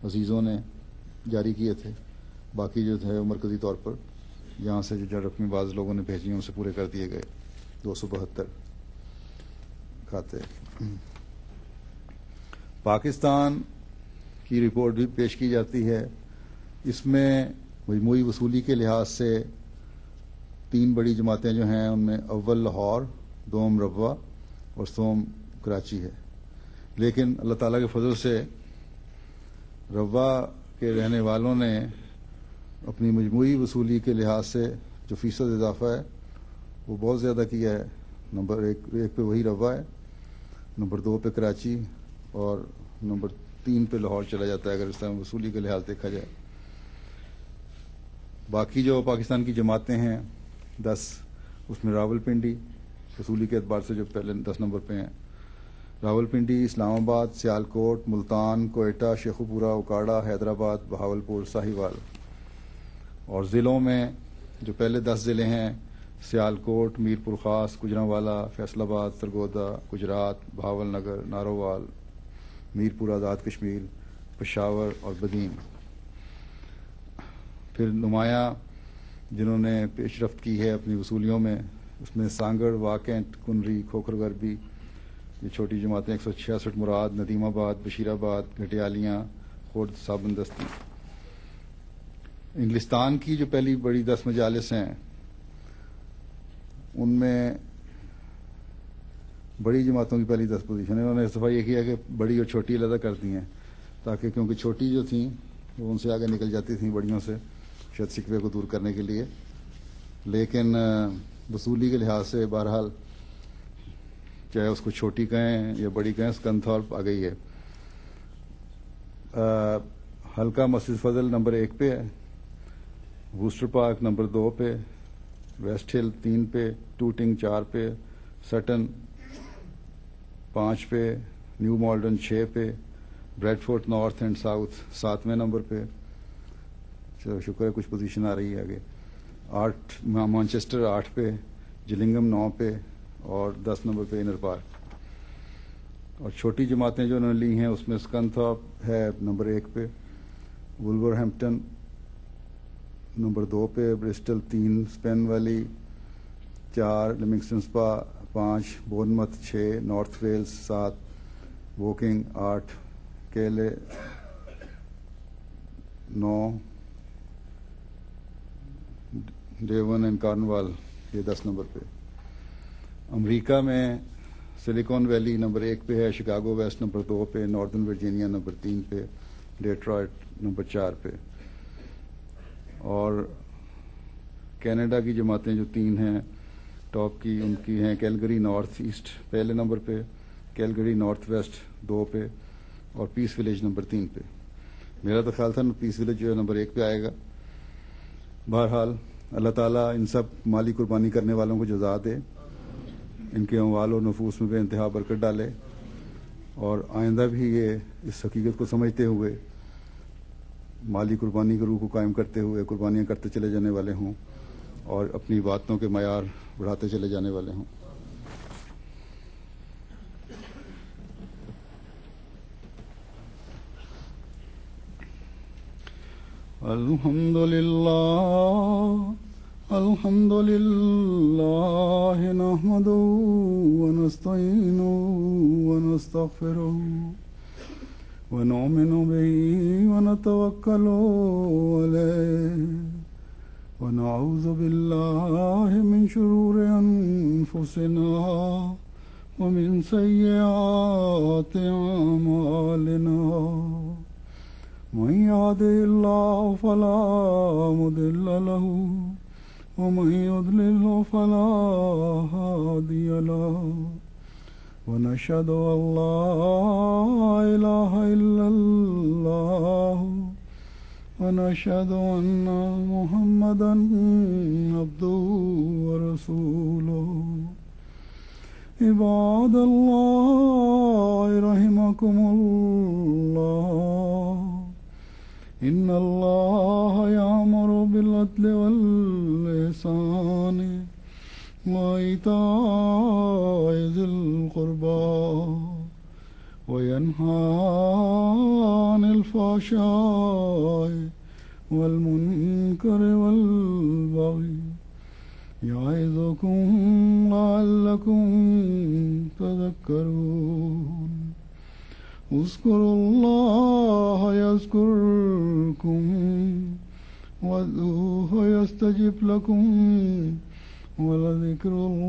عزیزوں نے جاری کیے تھے، باقی جو تھے مرکزی طور پر یہاں سے جو رقمی بعض لوگوں نے بھیجی ان سے پورے کر دیے گئے 272 کھاتے۔ پاکستان کی رپورٹ بھی پیش کی جاتی ہے، اس میں مجموعی وصولی کے لحاظ سے 3 بڑی جماعتیں جو ہیں ان میں اول لاہور، دوم روا اور سوم کراچی ہے، لیکن اللہ تعالیٰ کے فضل سے روا کے رہنے والوں نے اپنی مجموعی وصولی کے لحاظ سے جو فیصد اضافہ ہے وہ بہت زیادہ کیا ہے۔ نمبر 1 پہ وہی روا ہے، نمبر 2 پہ کراچی، اور نمبر 3 پہ لاہور چلا جاتا ہے اگر اس طرح وصولی کے لحاظ دیکھا جائے۔ باقی جو پاکستان کی جماعتیں ہیں 10، اس میں راول پنڈی وصولی کے اعتبار سے جو پہلے 10 نمبر پہ ہیں، راول پنڈی، اسلام آباد، سیالکوٹ، ملتان، کوئٹہ، شیخوپورہ، اوکاڑا، حیدرآباد، بہاولپور، ساہیوال۔ اور ضلعوں میں جو پہلے 10 ضلع ہیں، سیالکوٹ، میرپور خاص، گجرانوالا، فیصل آباد، سرگودا، گجرات، بہاول نگر، نارووال، میرپور آزاد کشمیر، پشاور اور بدین۔ پھر نمایاں جنہوں نے پیش رفت کی ہے اپنی وصولیوں میں، اس میں سانگڑ، واکینٹ، کنری، کھوکھر غربی، یہ چھوٹی جماعتیں 166، مراد، ندیم آباد، بشیر آباد، گھٹیالیاں، خرد، صابن دستی۔ انگلستان کی جو پہلی بڑی 10 مجالس ہیں ان میں بڑی جماعتوں کی پہلی 10 پوزیشن ہے، انہوں نے اس دفعہ یہ کیا کہ بڑی اور چھوٹی علیحدہ کر دی ہیں، تاکہ کیونکہ چھوٹی جو تھیں وہ ان سے آگے نکل جاتی تھیں بڑیوں سے، شاید شکوے کو دور کرنے کے لیے، لیکن وصولی کے لحاظ سے بہرحال چاہے اس کو چھوٹی کہیں یا بڑی کہیں، اسکنتھورپ آ گئی ہے۔ حلقہ مسجد فضل نمبر 1 پہ ہے، ووسٹر پارک نمبر 2 پہ، ویسٹ ہل 3 پہ، ٹوٹنگ 4 پہ، سٹن 5 پہ، نیو مالڈن 6 پہ، Bradford north and south 7ویں نمبر پہ، چلو شکر ہے کچھ پوزیشن آ رہی ہے آگے، 8 مانچسٹر 8 پہ، جلنگم 9 پہ، اور 10 نمبر پہ انر پارک۔ اور چھوٹی جماعتیں جو انہوں نے لی ہیں اس میں اسکنتھورپ ہے نمبر 1 پہ، ولور ہیمپٹن نمبر 2 پہ، برسٹل 3، اسپین ویلی 4، لمنگسٹن سپا 5، بورنمتھ 6، نارتھ ویلز 7، ووکنگ 8، کیلے 9، ڈیون اینڈ کارنوال یہ 10 نمبر پہ۔ امریکہ میں سلیکون ویلی نمبر 1 پہ ہے، شکاگو ویسٹ نمبر 2 پہ، ناردرن ورجینیا نمبر 3 پہ، ڈیٹرائٹ نمبر 4 پہ۔ اور کینیڈا کی جماعتیں جو 3 ہیں ٹاپ کی، ان کی ہیں کیلگری نارتھ ایسٹ پہلے نمبر پہ، کیلگری نارتھ ویسٹ 2 پہ، اور پیس ولیج نمبر 3 پہ۔ میرا تو خیال تھا پیس ولیج جو ہے نمبر 1 پہ آئے گا۔ بہرحال اللہ تعالیٰ ان سب مالی قربانی کرنے والوں کو جزا دے، ان کے اموال و نفوس میں بے انتہا برکت ڈالے، اور آئندہ بھی یہ اس حقیقت کو سمجھتے ہوئے مالی قربانی کے روح کو قائم کرتے ہوئے قربانیاں کرتے چلے جانے والے ہوں، اور اپنی باتوں کے معیار بڑھاتے چلے جانے والے ہوں۔ الحمد لله نحمده ونستعينه ونستغفره ونؤمن به ونتوكل عليه ونعوذ بالله من شرور أنفسنا ومن سيئات أعمالنا من يهده الله فلا مضل له ومن يضلله فلا هادي له ونشهد أن لا إله إلا الله ونشهد أن محمدا عبده ورسوله عباد الله رحمكم الله إن الله يأمر بالعدل والإحسان وإيتاء ذي القربى وينهى عن الفحشاء والمنكر والبغي يعظكم لعلكم تذكرون اذكروا الله يذكركم وادعوه يستجب لكم ولذكر الله